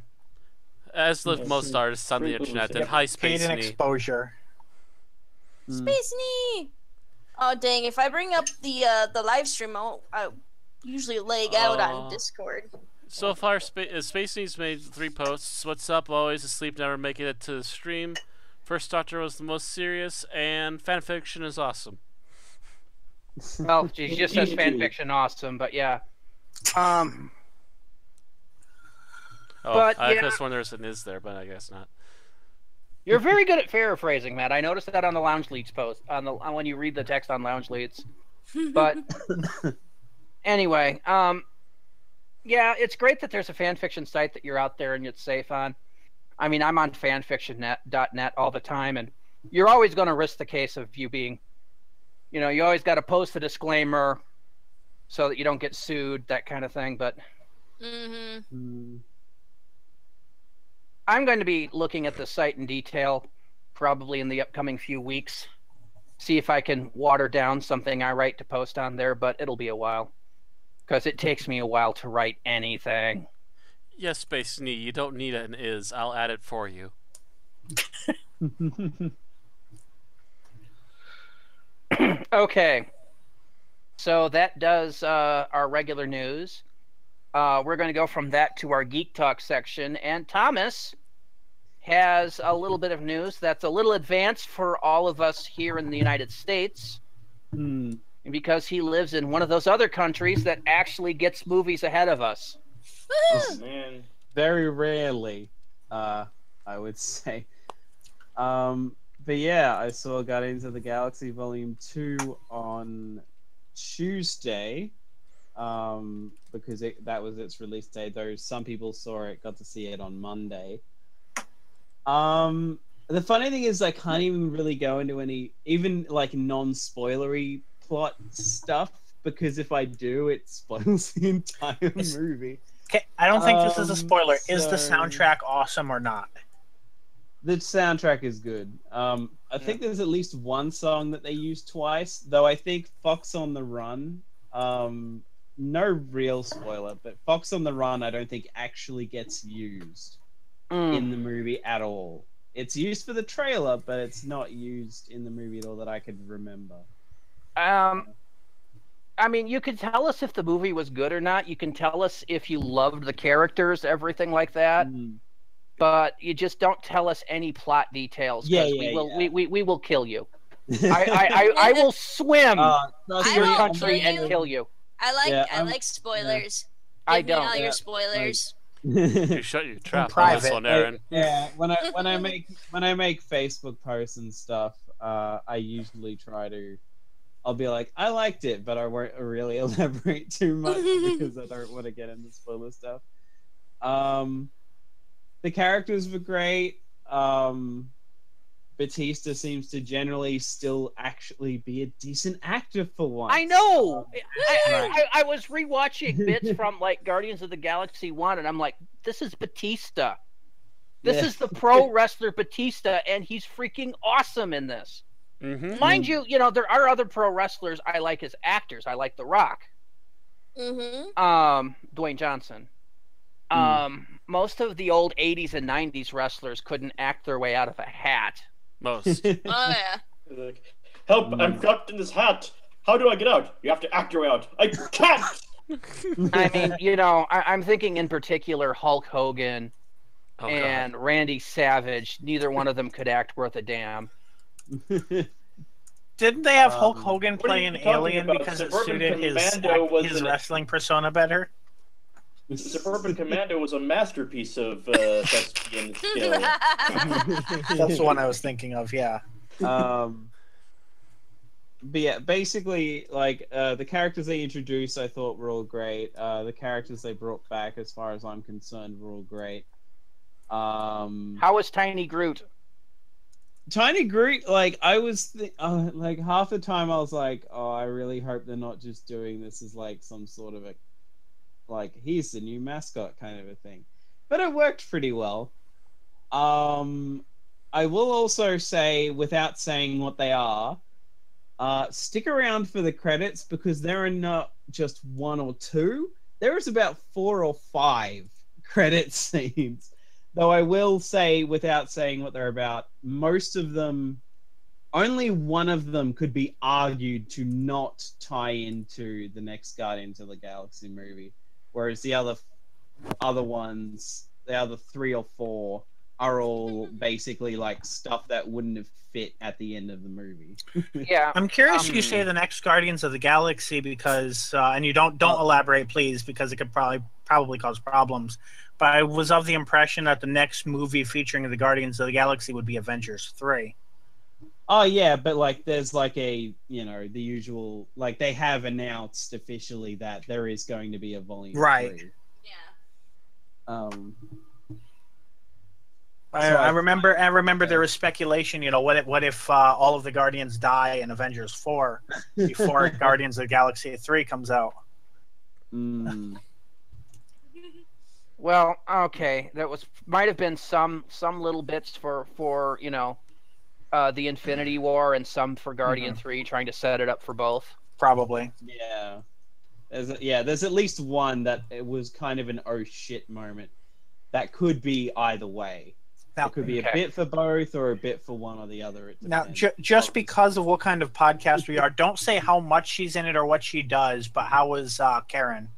As with most artists on the internet, and high paid space in need. exposure. Space knee. Oh dang! If I bring up the live stream, I usually lag out on Discord. So far, Space Needs made 3 posts. What's up? Always asleep, never making it to the stream. First Doctor was the most serious, and fanfiction is awesome. Well, she just says fan fiction awesome, but yeah. Oh, But, I yeah. just wonder if it is there, but I guess not. You're very good at paraphrasing, Matt. I noticed that on the Lounge Leads post, on when you read the text on Lounge Leads. But anyway, yeah, it's great that there's a fan fiction site that you're out there and it's safe on. I mean, I'm on fanfiction.net all the time, and you're always going to risk the case of you being, you know, you always got to post a disclaimer so that you don't get sued, that kind of thing. But I'm going to be looking at the site in detail probably in the upcoming few weeks. See if I can water down something I write to post on there, but it'll be a while. Because it takes me a while to write anything. Yes, Space Knee, you don't need an is. I'll add it for you. Okay. So that does our regular news. We're going to go from that to our Geek Talk section. And Thomas has a little bit of news that's a little advanced for all of us here in the United States. Because he lives in one of those other countries that actually gets movies ahead of us. Oh, man. Very rarely, I would say. But yeah, I saw Guardians of the Galaxy Volume 2 on Tuesday, because that was its release day, though some people saw it, got to see it on Monday. The funny thing is I can't even really go into any, even like non-spoilery plot stuff, because if I do, it spoils the entire movie. Okay, I don't think this is a spoiler. Is the soundtrack awesome or not? The soundtrack is good. I think there's at least one song that they used twice, though I think Fox on the Run, no real spoiler, but Fox on the Run I don't think actually gets used in the movie at all. It's used for the trailer, but it's not used in the movie at all that I could remember. I mean, you can tell us if the movie was good or not. You can tell us if you loved the characters, everything like that. But you just don't tell us any plot details. We will kill you. I will swim to your country and kill you. I like spoilers. I Give me don't. all your spoilers. You shut your trap on this one, Aaron. When I make Facebook posts and stuff, I usually try to. I'll be like, I liked it, but I won't really elaborate too much because I don't want to get into spoiler stuff. The characters were great. Batista seems to generally still actually be a decent actor for once. I know. I was rewatching bits from like Guardians of the Galaxy 1, and I'm like, this is Batista. This is the pro wrestler Batista, and he's freaking awesome in this. Mind you, there are other pro wrestlers I like as actors. I like The Rock. Dwayne Johnson. Most of the old 80s and 90s wrestlers couldn't act their way out of a hat. Most. Oh, yeah. Like, help, I'm trapped in this hat. How do I get out? You have to act your way out. I can't! I mean, I'm thinking in particular Hulk Hogan and God. Randy Savage. Neither one of them could act worth a damn. Didn't they have Hulk Hogan play an alien because it suited his wrestling persona better? Suburban Commando was a masterpiece of thespian skill. That's the one I was thinking of, yeah. But yeah, basically, like, the characters they introduced I thought were all great. The characters they brought back, as far as I'm concerned, were all great. How was Tiny Groot? Tiny Groot, like, I was, like, half the time I was like, oh, I really hope they're not just doing this as, like, some sort of a, like, he's the new mascot kind of a thing. But it worked pretty well. I will also say, without saying what they are, stick around for the credits, because there are not just one or two. There is about 4 or 5 credit scenes. Though I will say, without saying what they're about, most of them, only one of them could be argued to not tie into the next Guardians of the Galaxy movie. Whereas the other ones, the other 3 or 4, are all basically like stuff that wouldn't have bit at the end of the movie. Yeah. I'm curious you say the next Guardians of the Galaxy because, and you don't elaborate, please, because it could probably cause problems. But I was of the impression that the next movie featuring the Guardians of the Galaxy would be Avengers 3. Oh yeah, but like there's like a the usual they have announced officially that there is going to be a volume 3. Yeah. I remember there was speculation, what if all of the Guardians die in Avengers 4 before Guardians of the Galaxy 3 comes out? Well, okay, might have been some little bits for the Infinity War and some for Guardian 3, trying to set it up for both. Probably. Yeah. There's at least one that it was kind of an oh shit moment that could be either way. It could be a bit for both or a bit for one or the other. Now, just because of what kind of podcast we are, don't say how much she's in it or what she does, but how was Karen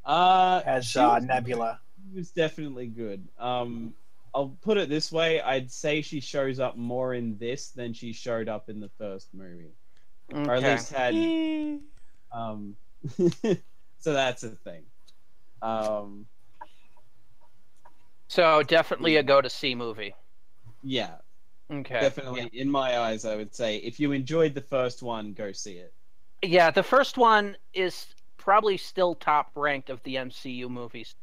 as Nebula? She was definitely good. I'll put it this way. I'd say she shows up more in this than she showed up in the first movie. Okay. Or at least had... so that's a thing. So definitely a go-to-see movie. Yeah. Okay. Definitely, in my eyes, I would say, if you enjoyed the first one, go see it. Yeah, the first one is probably still top ranked of the MCU movies.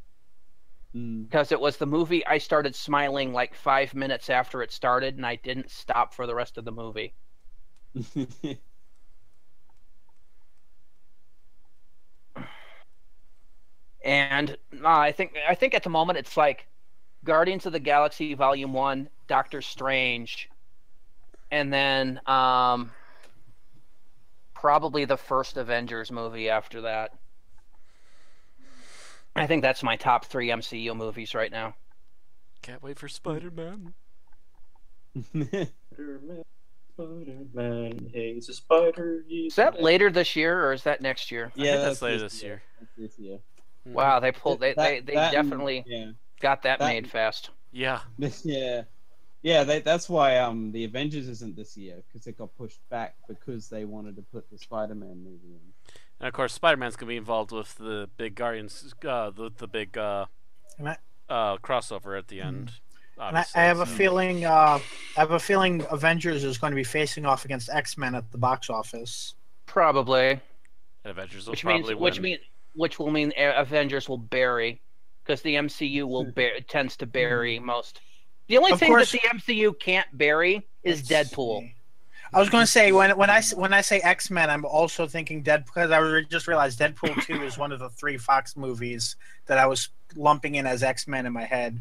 Because it was the movie I started smiling like 5 minutes after it started, and I didn't stop for the rest of the movie. And I think at the moment it's like Guardians of the Galaxy Volume 1, Doctor Strange, and then probably the first Avengers movie after that. I think that's my top 3 MCU movies right now. Can't wait for Spider-Man. Spider-Man, he's a spider. Is that later this year or is that next year? Yeah, that's later this year. That's this year. Wow, they definitely got that made fast. Yeah. That's why the Avengers isn't this year, because it got pushed back because they wanted to put the Spider-Man movie in. And of course, Spider-Man's gonna be involved with the big Guardians, the big crossover at the end. And I have a feeling. I have a feeling Avengers is going to be facing off against X-Men at the box office. Probably. And Avengers will probably win. Which will mean Avengers will bury, because the MCU tends to bury most. The only thing that the MCU can't bury is Deadpool. I was going to say when I say X-Men, I'm also thinking Deadpool, because I just realized Deadpool 2 is one of the 3 Fox movies that I was lumping in as X-Men in my head.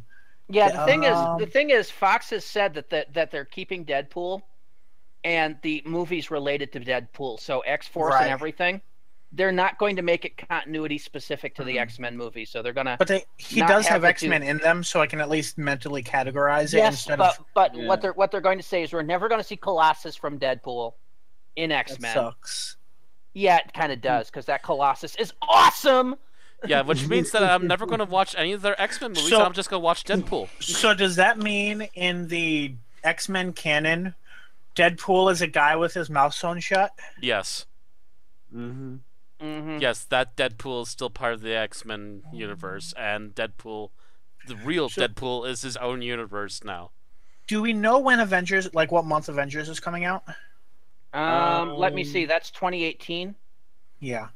Yeah, the thing is, Fox has said that they're keeping Deadpool, and the movies related to Deadpool, so X-Force and everything. They're not going to make it continuity specific to the X-Men movie, so they're gonna. But he does have X-Men in them, so I can at least mentally categorize it. Yes, but what they're going to say is we're never going to see Colossus from Deadpool in X-Men. That sucks. Yeah, it kind of does, because that Colossus is awesome. Yeah, which means that I'm never going to watch any of their X-Men movies. I'm just going to watch Deadpool. So does that mean in the X-Men canon, Deadpool is a guy with his mouth sewn shut? Yes. Mm-hmm. Mm-hmm. Yes, that Deadpool is still part of the X-Men universe, and Deadpool, the real Deadpool, is his own universe now. Do we know when Avengers, like what month Avengers is coming out? Let me see. That's 2018. Yeah.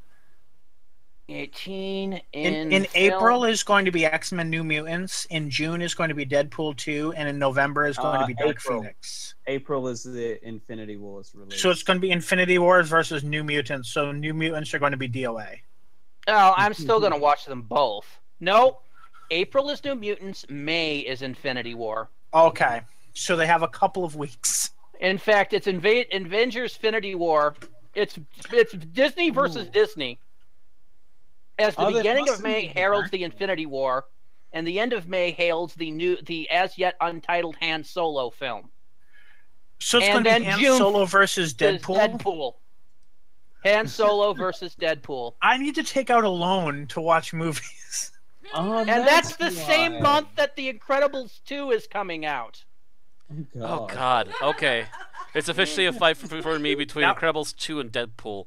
18 in April is going to be X-Men New Mutants. In June is going to be Deadpool 2, and in November is going to be Dark Phoenix. April is the Infinity Wars release. So it's going to be Infinity Wars versus New Mutants. So New Mutants are going to be DOA. Oh, I'm still going to watch them both. No, April is New Mutants. May is Infinity War. Okay, so they have a couple of weeks. In fact, it's Avengers Infinity War. It's Disney versus Disney. As the beginning of May heralds the Infinity War, and the end of May heralds the as yet untitled Han Solo film. So it's going to be Han Solo versus Deadpool? Han Solo versus Deadpool. I need to take out a loan to watch movies. And that's the same month that The Incredibles 2 is coming out. Oh God. Okay. It's officially a fight for me between Yep. Incredibles 2 and Deadpool.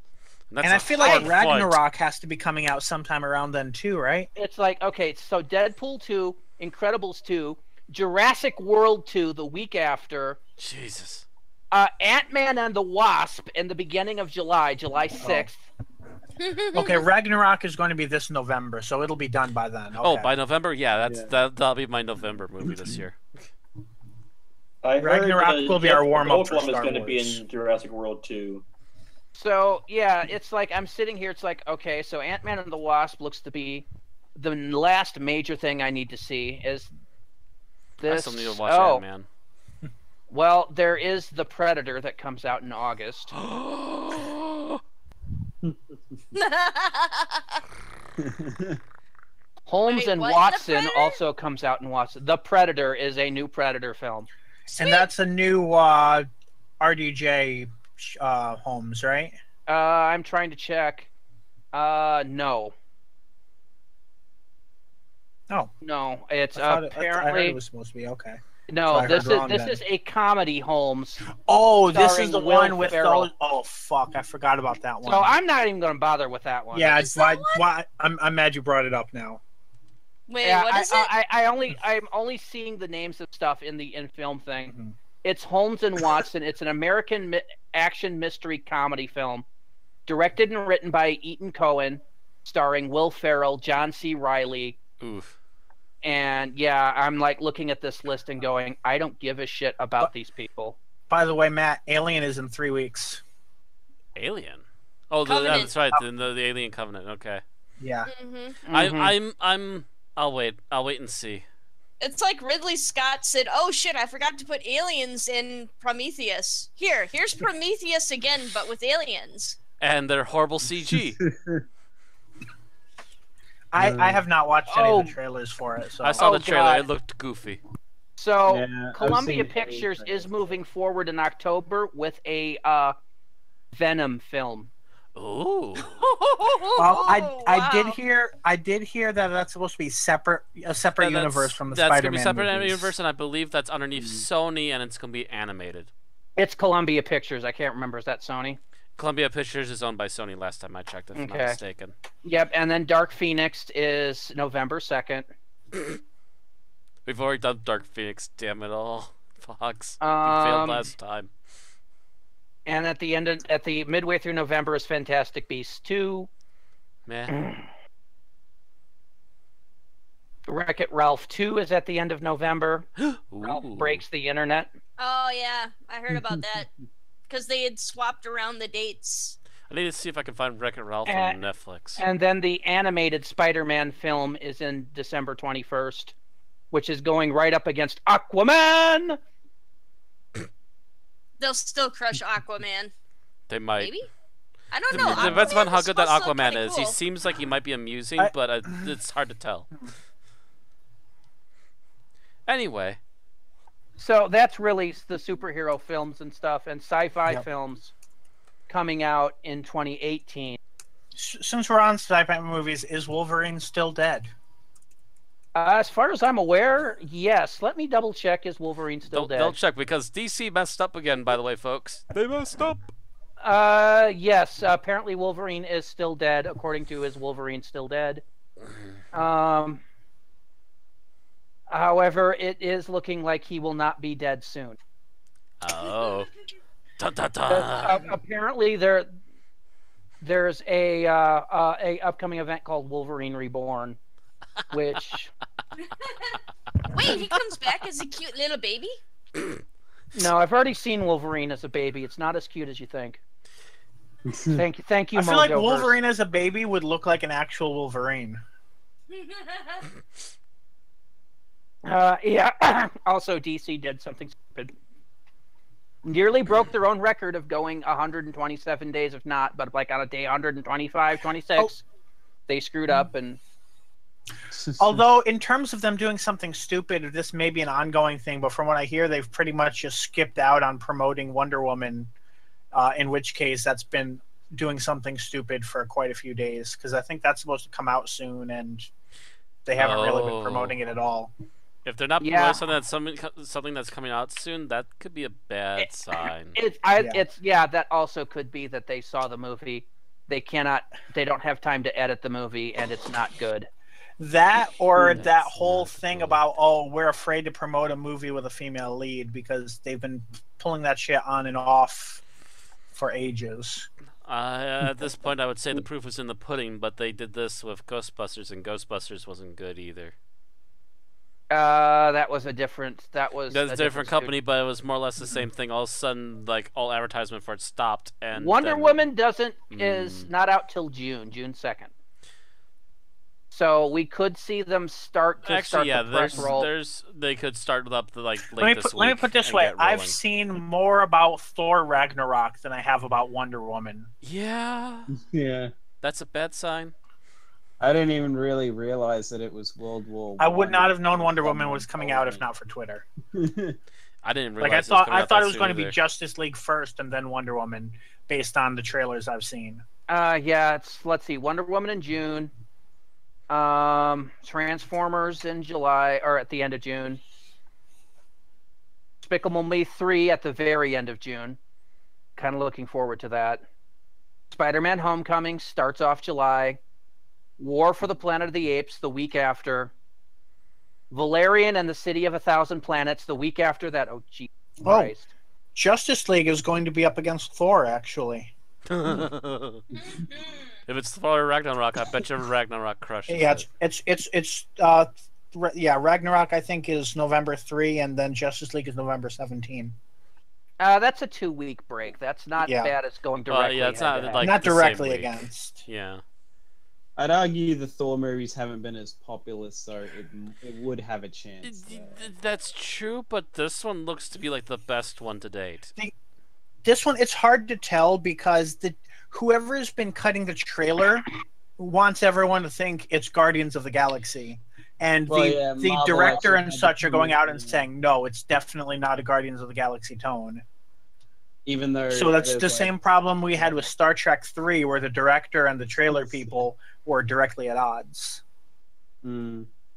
And And I feel like hard fight. Ragnarok has to be coming out sometime around then too, right? It's like, okay, so Deadpool 2, Incredibles 2, Jurassic World 2 the week after, Jesus. Ant-Man and the Wasp in the beginning of July, July 6th. Okay, Ragnarok is going to be this November, so it'll be done by then. Okay. Oh, by November? Yeah, Yeah. that'll be my November movie this year. I Ragnarok heard, will be our warm-up for Goldblum is Star going to be Wars. in Jurassic World 2. So, yeah, it's like I'm sitting here, it's like, okay, so Ant-Man and the Wasp looks to be the last major thing I need to see is I this. still need to watch oh, Ant-Man. well, there is The Predator that comes out in August. Holmes Wait, and what? The Watson Predator? also comes out in Watson. The Predator is a new Predator film. And that's a new RDJ Holmes, right? I'm trying to check. No. Oh, No, it's I heard apparently it was supposed to be okay. So no. I heard This is wrong this then. is a comedy Holmes. Oh, this Starring is the Will one with Ferrell. those. Oh, fuck! I forgot about that one. So I'm not even going to bother with that one. yeah, Is that why? I'm mad you brought it up now. Wait, Yeah, what is it? I'm only seeing the names of stuff in the film thing. Mhm. It's Holmes and Watson. It's an American action mystery comedy film, directed and written by Ethan Coen, starring Will Ferrell, John C. Reilly, Oof. and yeah, I'm like looking at this list and going, I don't give a shit about these people. By the way, Matt, Alien is in 3 weeks. Alien. Oh, Covenant. that's right. The Alien Covenant. Okay. Yeah. Mm-hmm. Mhm. I'll wait and see. It's like Ridley Scott said, "Oh shit, I forgot to put aliens in Prometheus. Here's Prometheus again, but with aliens." And they're horrible CG. I have not watched any Oh. of the trailers for it. So I saw the trailer. God. It looked goofy. So Yeah, I've Columbia seen Pictures trailers. is moving forward in October with a Venom film. Ooh. Well, I did Wow. hear that that's supposed to be a separate That's- universe from the That's Spider-Man gonna be separate movies. universe, and I believe that's underneath Sony, and it's gonna be animated. It's Columbia Pictures. I can't remember. Is that Sony? Columbia Pictures is owned by Sony. Last time I checked, if I'm not Okay. mistaken. Yep. And then Dark Phoenix is November 2nd. We've already done Dark Phoenix. Damn it all, Fox. You failed last time. And at the midway through November is Fantastic Beasts 2. Man, Wreck-It Ralph 2 is at the end of November. Ralph Ooh. breaks the internet. Oh yeah, I heard about that because they had swapped around the dates. I need to see if I can find Wreck-It Ralph Uh, on Netflix. And then the animated Spider-Man film is in December 21st, which is going right up against Aquaman. They'll still crush Aquaman. They might. Maybe. I don't know. It depends on Aquaman how is good that supposed to look Aquaman kinda is. He cool. seems like he might be amusing, but it's hard to tell. Anyway, So that's really the superhero films and stuff and sci-fi Yep. films coming out in 2018. Since we're on sci-fi movies, is Wolverine still dead? As far as I'm aware, yes. Let me double check. Is Wolverine still dead? they'll check because DC messed up again. By the way, folks, they messed up. Yes. Apparently, Wolverine is still dead. According to Is Wolverine Still Dead? However, it is looking like he will not be dead soon. Oh, dun, dun, dun. Apparently, there's a upcoming event called Wolverine Reborn, which Wait, he comes back as a cute little baby? no, I've already seen Wolverine as a baby. It's not as cute as you think. Thank you, I feel like Mojoverse. Wolverine as a baby would look like an actual Wolverine. Yeah. Also, DC did something stupid. Nearly broke their own record of going 127 days, if not, but like on a day 125, 26, they screwed up and. Although, in terms of them doing something stupid, this may be an ongoing thing, but from what I hear, they've pretty much just skipped out on promoting Wonder Woman, in which case that's been doing something stupid for quite a few days, because I think that's supposed to come out soon, and they haven't really been Oh. promoting it at all. If they're not Yeah. promoting something that's coming out soon, that could be a bad sign. That also could be that they saw the movie. They don't have time to edit the movie, and it's not good. That or That's that whole not thing good. about, we're afraid to promote a movie with a female lead because they've been pulling that shit on and off for ages. At this point, I would say the proof is in the pudding, but they did this with Ghostbusters, and Ghostbusters wasn't good either. That was a different company, but it was more or less the same thing. All of a sudden, like, all advertisement for it stopped, and Wonder then- Woman is not out till June 2nd. So we could see them start the press roll. They could start up the late Let this me week put this and way: get rolling. I've seen more about Thor Ragnarok than I have about Wonder Woman. Yeah, Yeah. that's a bad sign. I didn't even really realize that it was World War I would I. not have known Wonder Woman was coming out if not for Twitter. I didn't Like realize. I thought it was going to be Justice League first and then Wonder Woman, based on the trailers I've seen. Let's see, Wonder Woman in June. Transformers in July, or at the end of June. Despicable Me 3 at the very end of June. Kind of looking forward to that. Spider-Man Homecoming starts off July. War for the Planet of the Apes the week after. Valerian and the City of 1,000 Planets the week after that. Oh, Jesus Christ. Justice League is going to be up against Thor, actually. If it's Thor Ragnarok, I bet you Ragnarok crushes. Yeah, it. Ragnarok I think is November 3, and then Justice League is November 17. That's a 2-week break. That's not bad as going directly. It's not head-to-head. like Not the same directly week. against. Yeah. I'd argue the Thor movies haven't been as popular, so it would have a chance. That's true, but this one looks to be like the best one to date. This one, it's hard to tell because whoever has been cutting the trailer wants everyone to think it's Guardians of the Galaxy. And the Marvel director actually and had such the are going out and commitment. saying, no, it's definitely not a Guardians of the Galaxy tone. Even though So that's there's, the like, same problem we had with Star Trek 3, where the director and the trailer people were directly at odds.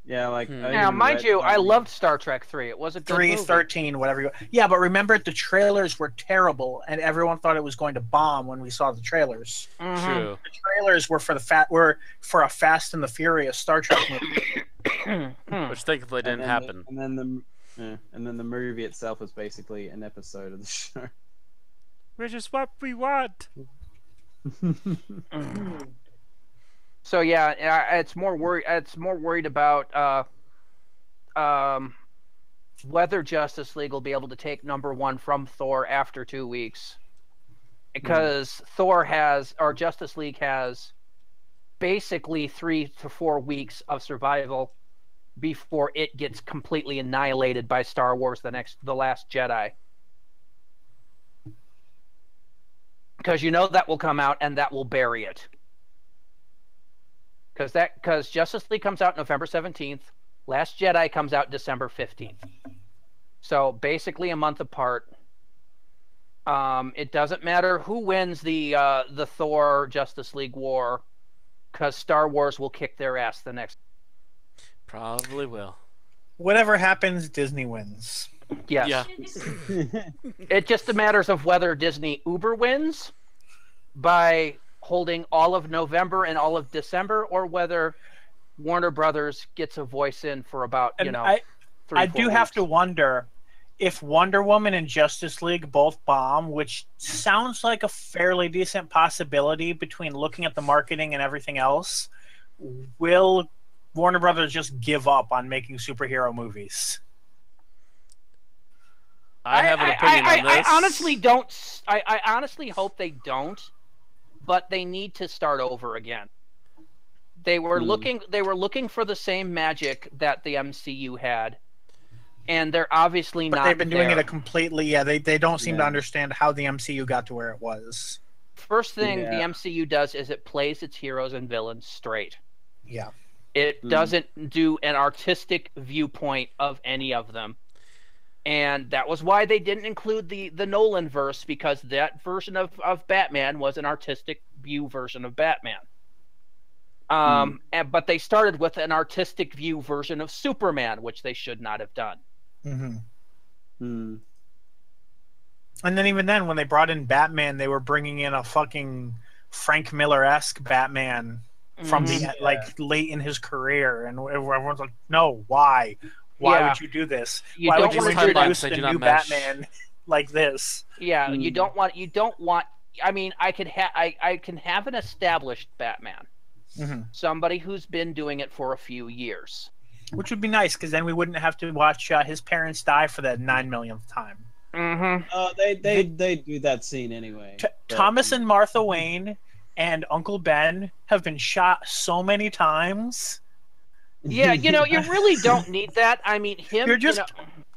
Yeah, like Now, mind you, I loved Star Trek 3. It was a good 3, movie. 13, whatever you... Yeah, but remember, the trailers were terrible, and everyone thought it was going to bomb when we saw the trailers. Mhm. True. The trailers were for a Fast and the Furious Star Trek movie. Which thankfully didn't happen. And then the movie itself was basically an episode of the show. Which is what we want. So yeah, it's more worried about whether Justice League will be able to take number 1 from Thor after 2 weeks, because Justice League has basically 3 to 4 weeks of survival before it gets completely annihilated by Star Wars: The Last Jedi. Because that will come out and that will bury it. Because Justice League comes out November 17th, Last Jedi comes out December 15th. So basically a month apart. It doesn't matter who wins the Thor Justice League war, because Star Wars will kick their ass the next. Probably will. Whatever happens, Disney wins. Yes. Yeah. It just matters of whether Disney Uber wins by holding all of November and all of December, or whether Warner Brothers gets a voice in for about, And 3-4 I do have weeks. to wonder if Wonder Woman and Justice League both bomb, which sounds like a fairly decent possibility between looking at the marketing and everything else. Will Warner Brothers just give up on making superhero movies? I have an opinion on this. I honestly don't. I honestly hope they don't, but they need to start over again. They were looking for the same magic that the MCU had, and they're obviously But not. they've been doing there. it a completely. Yeah, they don't seem to Yeah. understand how the MCU got to where it was. First thing the Yeah. MCU does is it plays its heroes and villains straight. Yeah. It doesn't do an artistic viewpoint of any of them. And that was why they didn't include the Nolan verse, because that version of Batman was an artistic view version of Batman. But they started with an artistic view version of Superman, which they should not have done. And then even then, when they brought in Batman, they were bringing in a fucking Frank Miller-esque Batman from the like late in his career, and everyone's like, "No, why? Why would you do this? Why would you introduce the new Batman like this?" Yeah, you don't want. I mean, I can have an established Batman, somebody who's been doing it for a few years, which would be nice because then we wouldn't have to watch his parents die for that 9 millionth time. They do that scene anyway. Thomas and Martha Wayne and Uncle Ben have been shot so many times. Yeah, you really don't need that. I mean, you're just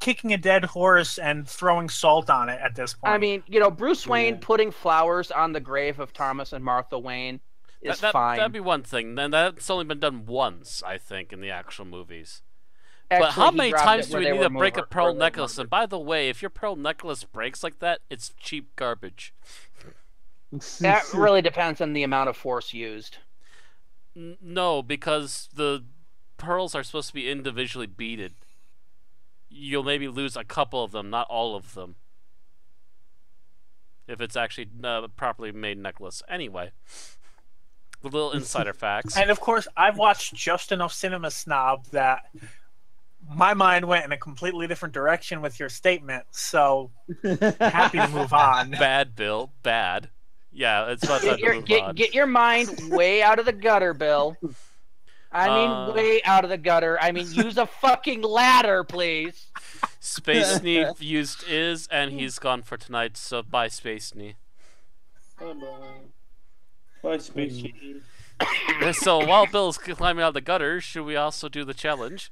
kicking a dead horse and throwing salt on it at this point. I mean, Bruce Wayne putting flowers on the grave of Thomas and Martha Wayne is fine. That'd be one thing. Then that's only been done once, I think, in the actual movies. Actually, but how many times do we need to break a pearl necklace? And by the way, if your pearl necklace breaks like that, it's cheap garbage. That really depends on the amount of force used. No, because the pearls are supposed to be individually beaded. You'll maybe lose a couple of them, not all of them. If it's actually a properly made necklace. Anyway. The little insider facts. And of course, I've watched just enough Cinema Snob that my mind went in a completely different direction with your statement, so happy to move on. Bad, Bill. Bad. Yeah, it's about time to move on. Get your mind way out of the gutter, Bill. I mean, way out of the gutter. I mean, use a fucking ladder, please. Space Knee used is, and he's gone for tonight, so bye, Space Knee. Bye, Space Knee. So while Bill's climbing out of the gutter, should we also do the challenge?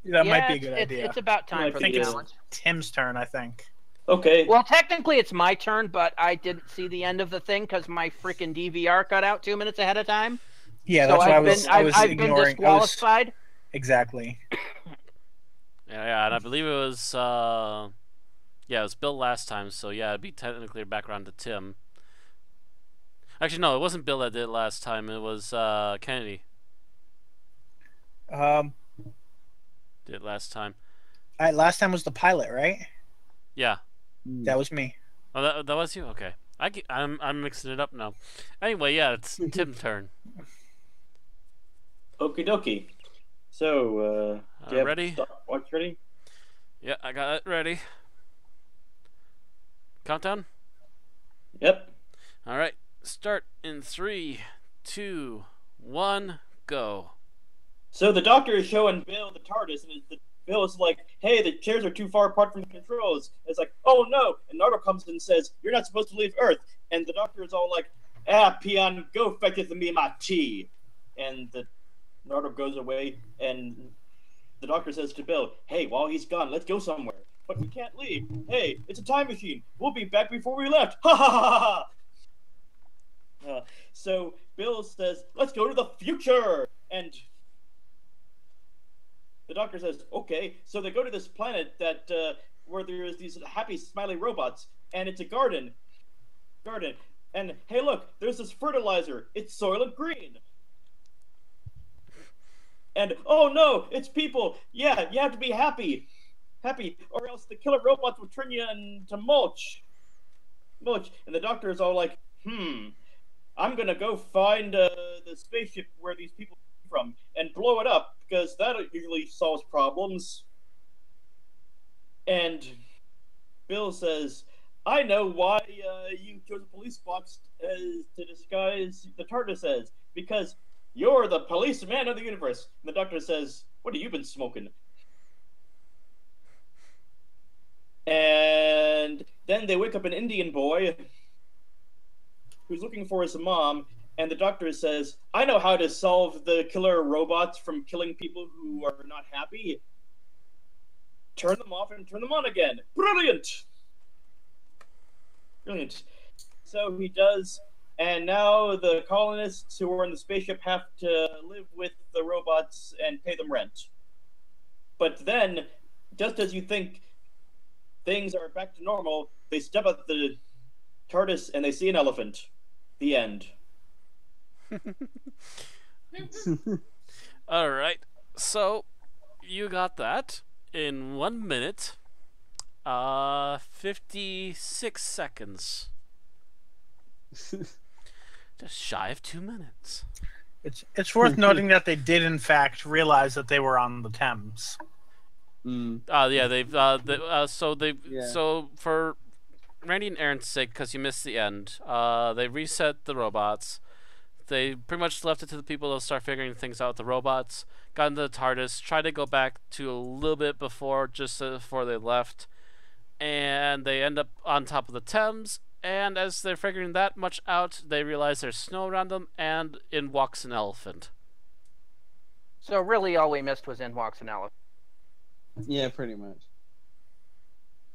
That might be a good idea. It's about time for the challenge. It's Tim's turn, I think. Okay. Well, technically it's my turn, but I didn't see the end of the thing because my freaking DVR cut out 2 minutes ahead of time. Yeah, that's why I've been disqualified. Exactly. Yeah, and I believe it was it was Bill last time, so yeah, it'd be technically back around to Tim. Actually, no, it wasn't Bill that did it last time. It was Kennedy. Did it last time. Last time was the pilot, right? Yeah. That was me. Oh, that was you? Okay. I'm mixing it up now. Anyway, yeah, it's Tim's turn. Okie dokie. So, do you have ready? Watch ready? Yeah, I got it ready. Countdown? Yep. All right. Start in 3, 2, 1, go. So the Doctor is showing Bill the TARDIS, and Bill is like, "Hey, the chairs are too far apart from the controls." And it's like, "Oh no!" And Nardo comes in and says, "You're not supposed to leave Earth." And the Doctor is all like, peon, go fetch me my tea." And the Nardo goes away, and the Doctor says to Bill, "Hey, while he's gone, let's go somewhere." "But we can't leave." "Hey, it's a time machine. We'll be back before we left." Ha ha ha ha! So Bill says, "Let's go to the future." And the Doctor says, "Okay." So they go to this planet that where there's these happy, smiley robots, and it's a garden. And hey, look, there's this fertilizer. It's Soylent Green. And oh no, it's people. Yeah, you have to be happy, or else the killer robots will turn you into mulch. And the Doctor is all like, I'm gonna go find the spaceship where these people came from and blow it up, because that usually solves problems. And Bill says, "I know why you chose a police box to disguise the TARDIS as, because you're the policeman of the universe." And the Doctor says, "What have you been smoking?" And then they wake up an Indian boy who's looking for his mom, and the Doctor says, "I know how to solve the killer robots from killing people who are not happy. Turn them off and turn them on again." Brilliant! So he does, and now the colonists who are in the spaceship have to live with the robots and pay them rent. But then, just as you think things are back to normal, they step out the TARDIS and they see an elephant. The end. All right. So you got that in 1 minute, 56 seconds. Just shy of 2 minutes. It's worth noting that they did in fact realize that they were on the Thames. Yeah, they've Yeah. so for Randy and Aaron's sake, because you missed the end, they reset the robots. They pretty much left it to the people to start figuring things out with the robots. Got into the TARDIS, tried to go back to a little bit before, just before they left, and they end up on top of the Thames. And as they're figuring that much out, they realize there's snow around them, and in walks an elephant. So really, all we missed was in walks an elephant. Yeah, pretty much.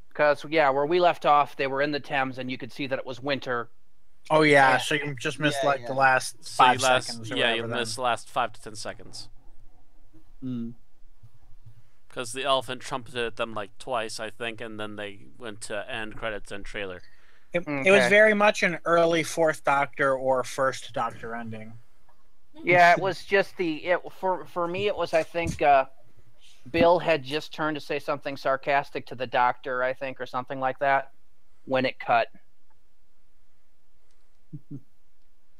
Because where we left off, they were in the Thames, and you could see that it was winter. Oh yeah, so you just missed Yeah, the last So 5 you seconds. Or you whatever then. missed the last 5 to 10 seconds. Because the elephant trumpeted at them like twice, I think, and then they went to end credits and trailer. It was Okay. very much an early Fourth Doctor or First Doctor ending. Yeah, it was just for me. It was, I think, Bill had just turned to say something sarcastic to the Doctor, I think, or something like that, when it cut.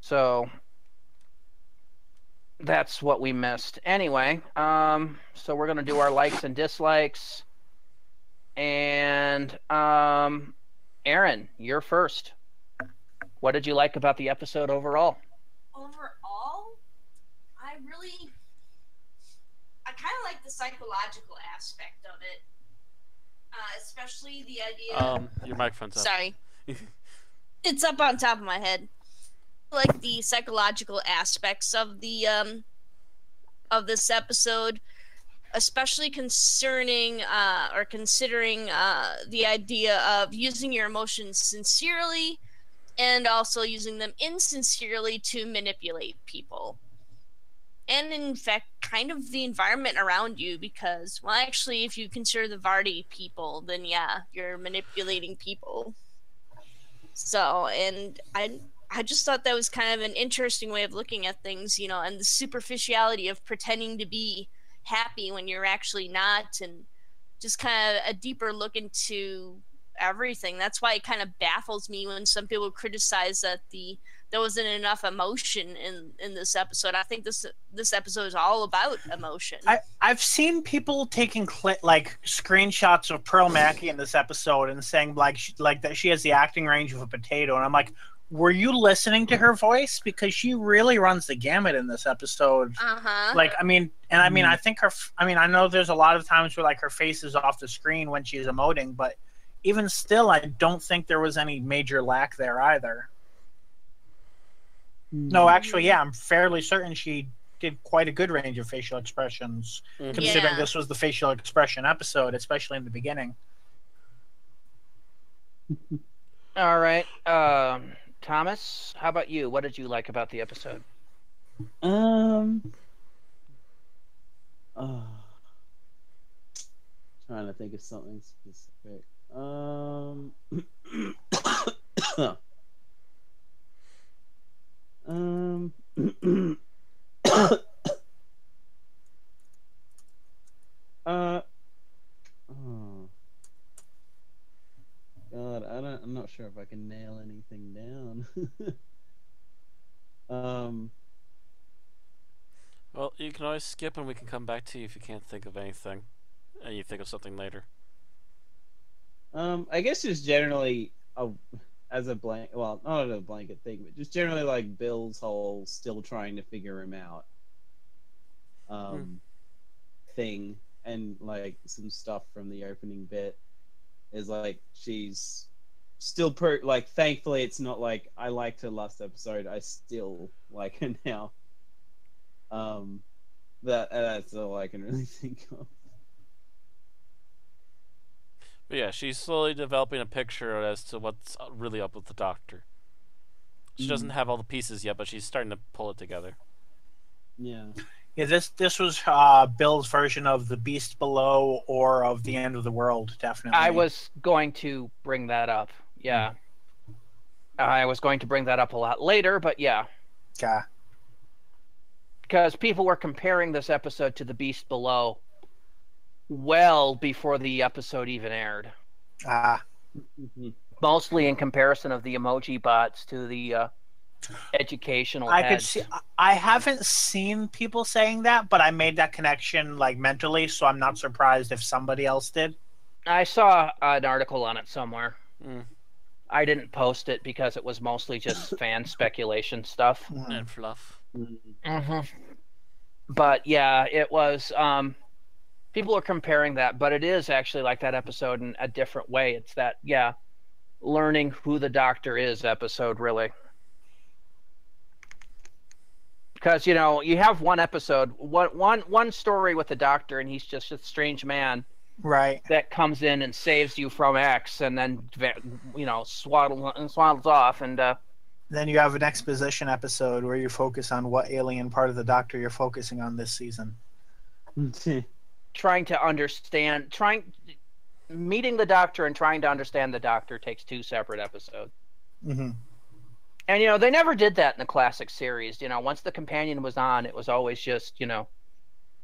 So that's what we missed. Anyway, so we're gonna do our likes and dislikes, and Aaron, you're first. What did you like about the episode overall? Overall, I kind of like the psychological aspect of it, especially the idea. Your microphone's up. Sorry, it's up on top of my head. I like the psychological aspects of the of this episode, especially considering the idea of using your emotions sincerely and also using them insincerely to manipulate people. And in fact, kind of the environment around you, because, well, actually, if you consider the Vardy people, then yeah, you're manipulating people. So, and I just thought that was kind of an interesting way of looking at things, and the superficiality of pretending to be happy when you're actually not, and just kind of a deeper look into everything. That's why it kind of baffles me when some people criticize that there wasn't enough emotion in this episode. I think this episode is all about emotion. I've seen people taking screenshots of Pearl Mackie in this episode and saying like that she has the acting range of a potato, and I'm like, were you listening to her voice? Because she really runs the gamut in this episode. I think I know there's a lot of times where like her face is off the screen when she's emoting, but even still, I don't think there was any major lack there either. No, actually, yeah, I'm fairly certain she did quite a good range of facial expressions, considering this was the facial expression episode, especially in the beginning. All right, Thomas, how about you? What did you like about the episode? Trying to think of something specific. God, I'm not sure if I can nail anything down. Well, you can always skip and we can come back to you if you can't think of anything and you think of something later. I guess just generally, as a blanket, well, not a blanket thing, but just generally like Bill's whole still trying to figure him out thing, and like some stuff from the opening bit is like she's still thankfully it's not like I liked her last episode, I still like her now. That's all I can really think of. But yeah, she's slowly developing a picture as to what's really up with the Doctor. She doesn't have all the pieces yet, but she's starting to pull it together. Yeah. Yeah, this was Bill's version of The Beast Below or of The End of the World, definitely. I was going to bring that up. Yeah. I was going to bring that up a lot later, but yeah. Yeah. because people were comparing this episode to The Beast Below well before the episode even aired. Mostly in comparison of the emoji bots to the educational heads. I haven't seen people saying that, but I made that connection like mentally, so I'm not surprised if somebody else did. I saw an article on it somewhere. I didn't post it because it was mostly just fan speculation stuff and fluff. But yeah, it was. People are comparing that, but it is actually like that episode in a different way. It's that, learning who the Doctor is episode, really. Because, you have one episode, one story with the Doctor, and he's just a strange man. Right. That comes in and saves you from X, and then, swaddles off. And then you have an exposition episode where you focus on what alien part of the Doctor you're focusing on this season. Trying to understand, meeting the Doctor and trying to understand the Doctor takes 2 separate episodes. And, they never did that in the classic series. Once the companion was on, it was always just,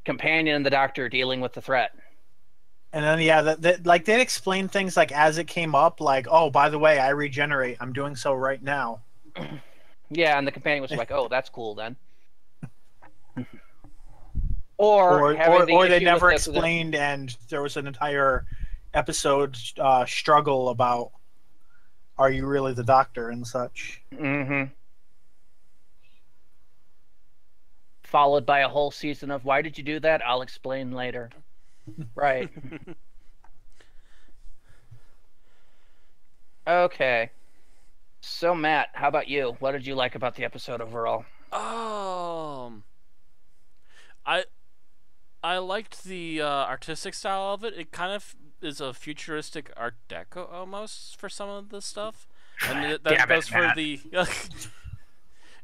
companion and the Doctor dealing with the threat. And then, they'd explain things like as it came up, like, oh, by the way, I regenerate. I'm doing so right now. Yeah, and the companion was like, oh, that's cool then. Or they never explained, and there was an entire episode struggle about, are you really the Doctor and such. Followed by a whole season of, why did you do that? I'll explain later. Right. Okay. So, Matt, how about you? What did you like about the episode overall? I liked the artistic style of it. It kind of is a futuristic Art Deco almost for some of the stuff, and that goes for the.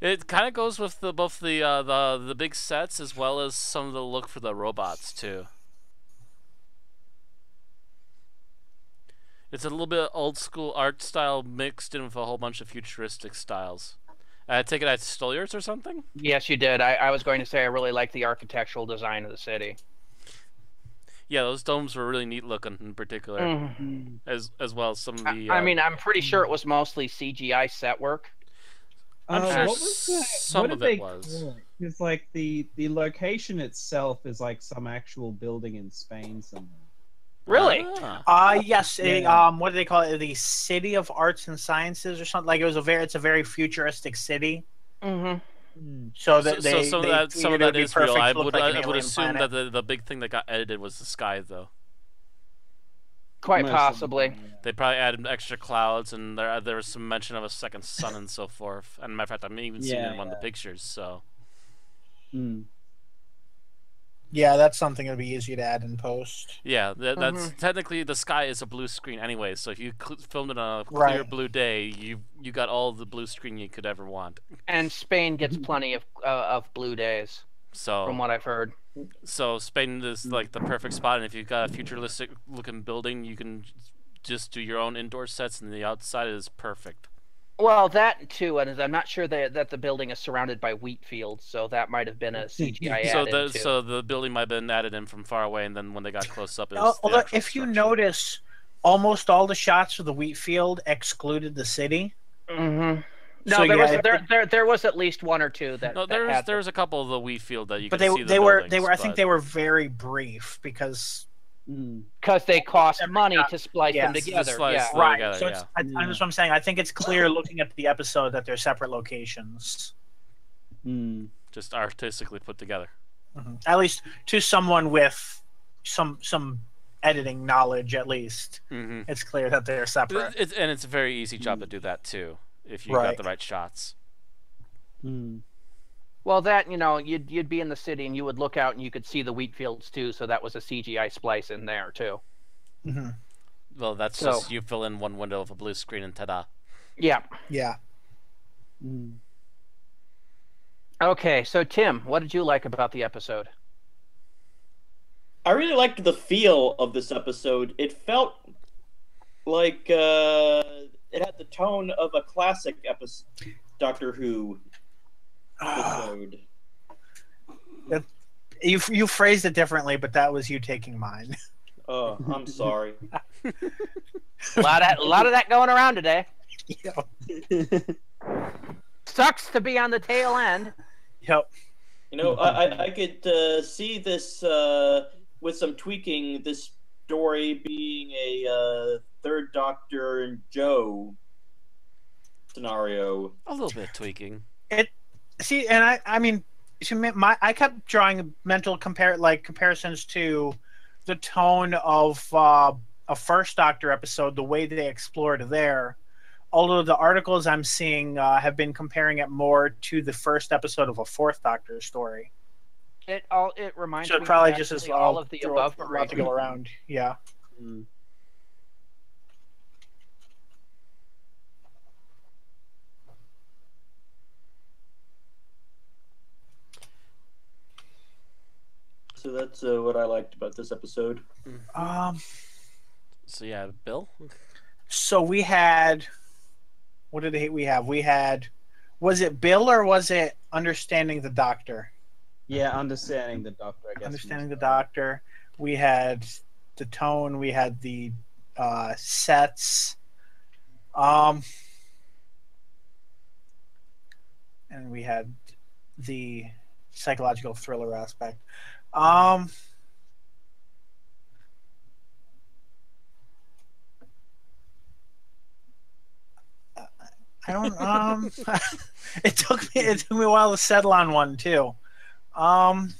It kind of goes with both the big sets as well as some of the look for the robots too. It's a little bit old school art style mixed in with a whole bunch of futuristic styles. I take it I stole yours or something? Yes, you did. I was going to say I really like the architectural design of the city. Yeah, those domes were really neat looking in particular, as well as some of the. I'm pretty sure it was mostly CGI set work. I'm sure what was that? Some of it was. It's like the location itself is like some actual building in Spain somewhere. Really? Yes. Yeah. What do they call it? The City of Arts and Sciences or something. Like it's a very futuristic city. So that some of that is real. I would assume planet. that the big thing that got edited was the sky, though. Quite possibly. They probably added extra clouds, and there was some mention of a second sun and so forth. And matter of fact, I'm even seeing it in one of the pictures. So. Yeah, that's something that'd be easy to add in post. Yeah, that's technically the sky is a blue screen anyway. So if you filmed it on a clear blue day, you got all the blue screen you could ever want. And Spain gets plenty of blue days. So from what I've heard. So Spain is like the perfect spot, and if you've got a futuristic looking building, you can just do your own indoor sets, and the outside is perfect. Well, that too, and I'm not sure that the building is surrounded by wheat fields, so that might have been a CGI added too. So the building might have been added in from far away, and then when they got close up, it was the although if you notice, almost all the shots of the wheat field excluded the city. No, So, there was at least one or two that. No, there was a couple of the wheat field that you could see. They were I think they were very brief because they cost money to splice them together. Right. So that's what I'm saying. I think it's clear looking at the episode that they're separate locations. Just artistically put together. At least to someone with some editing knowledge, at least it's clear that they're separate. And it's a very easy job to do that too, if you got the right shots. Well, that you'd be in the city and you would look out and you could see the wheat fields too, so that was a CGI splice in there too. Well, that's just you fill in one window of a blue screen and ta-da. Yeah. Okay, so Tim, what did you like about the episode? I really liked the feel of this episode. It felt like it had the tone of a classic Doctor Who episode. You phrased it differently, but that was you taking mine. Oh, I'm sorry. A lot of that going around today. Yep. Sucks to be on the tail end. Yep. You know, I could see this with some tweaking. This story being a Third Doctor and Joe scenario. A little bit tweaking. See, and I mean, I kept drawing mental comparisons to the tone of a First Doctor episode, the way they explored there. Although the articles I'm seeing have been comparing it more to the first episode of a Fourth Doctor story. It reminds me. So it probably just is all of the above, a lot to go around. Yeah. Mm. So that's what I liked about this episode. So yeah, Bill. So we had. What did we have? We had. Was it Bill or was it Understanding the Doctor? Yeah, Understanding the Doctor, I guess. Understanding the Doctor. We had the tone. We had the sets. And we had the psychological thriller aspect. I don't. It took me a while to settle on one too. I'm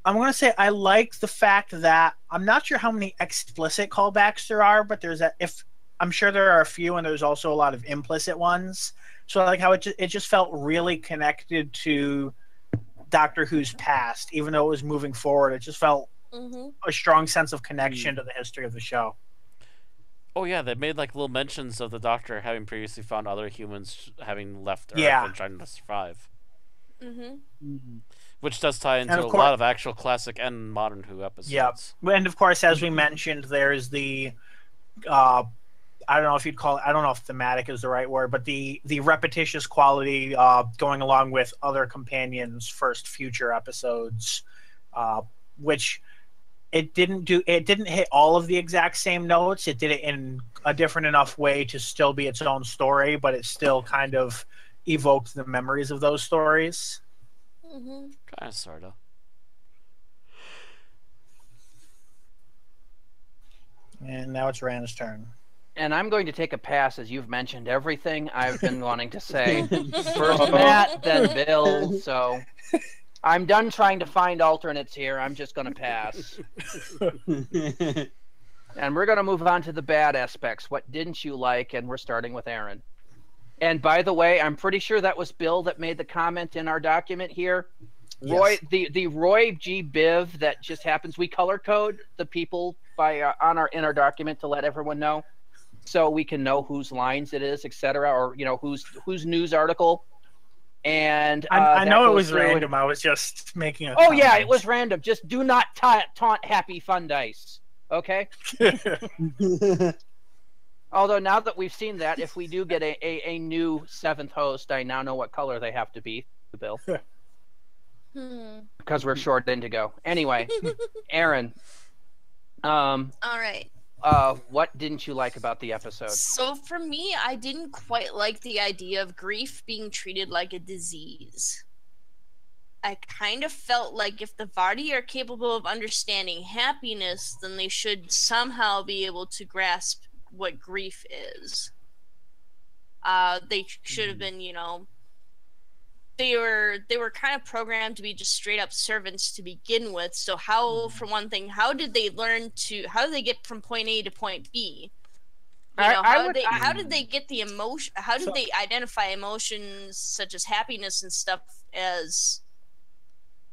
going to say I like the fact that I'm not sure how many explicit callbacks there are, but I'm sure there are a few, and there's also a lot of implicit ones. So I like how it just felt really connected to Doctor Who's past, even though it was moving forward. It just felt a strong sense of connection to the history of the show. Oh yeah, they made like little mentions of the Doctor having previously found other humans having left Earth Yeah. and trying to survive. Mm-hmm. Which does tie into a lot of actual classic and modern Who episodes. Yep. And of course, as we mentioned, there's the I don't know if you'd call it, I don't know if thematic is the right word, but the repetitious quality going along with other companions' first future episodes, which it didn't hit all of the exact same notes. It did it in a different enough way to still be its own story, but it still kind of evoked the memories of those stories. Kind of, sort of. And now it's Rand's turn. And I'm going to take a pass, as you've mentioned everything I've been wanting to say. First Matt, then Bill. So I'm done trying to find alternates here. I'm just going to pass. And we're going to move on to the bad aspects. What didn't you like? And we're starting with Aaron. And by the way, I'm pretty sure that was Bill that made the comment in our document here. Roy, yes. the Roy G. Biv that just happens. We color code the people by in our document to let everyone know, so we can know whose lines it is, etc., or whose news article. And I know it was random. I was just making a. Oh yeah, it was random. Just do not taunt Happy Fun Dice, okay? Although now that we've seen that, if we do get a new seventh host, I now know what color they have to be, Bill. Because we're short indigo. Anyway, Aaron. All right. What didn't you like about the episode? So for me, I didn't quite like the idea of grief being treated like a disease. I kind of felt like if the Vardy are capable of understanding happiness, then they should somehow be able to grasp what grief is. They should have been, they were kind of programmed to be just straight up servants to begin with. So how, for one thing, how did they get from point A to point B? How did they get the emotion? How did they identify emotions such as happiness and stuff as?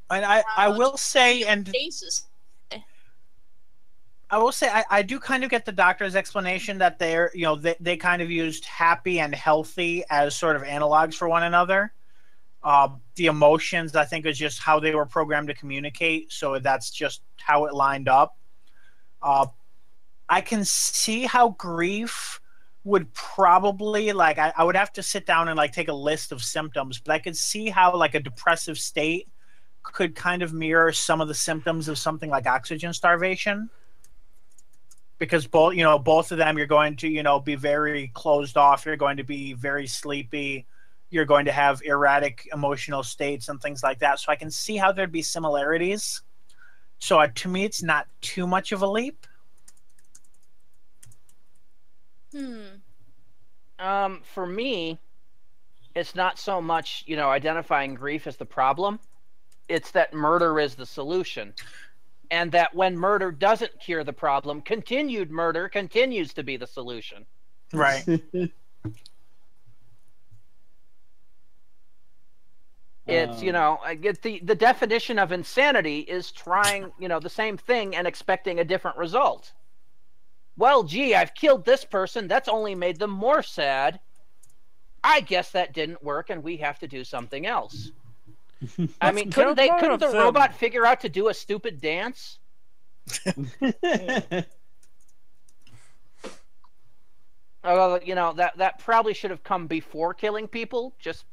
And I will say, and basis. I will say I do kind of get the Doctor's explanation that they kind of used happy and healthy as sort of analogs for one another. The emotions, I think, is just how they were programmed to communicate, so that's just how it lined up. I can see how grief would probably like I would have to sit down and like take a list of symptoms, but I could see how like a depressive state could kind of mirror some of the symptoms of something like oxygen starvation, because both of them, you're going to be very closed off, you're going to be very sleepy, you're going to have erratic emotional states and things like that. So I can see how there'd be similarities. So to me, it's not too much of a leap. For me, it's not so much, identifying grief as the problem. It's that murder is the solution. And that when murder doesn't cure the problem, continued murder continues to be the solution. Right. It's, I get the definition of insanity is trying, the same thing and expecting a different result. Well, gee, I've killed this person. That's only made them more sad. I guess that didn't work, and we have to do something else. I mean, couldn't the robot figure out to do a stupid dance? That probably should have come before killing people. Just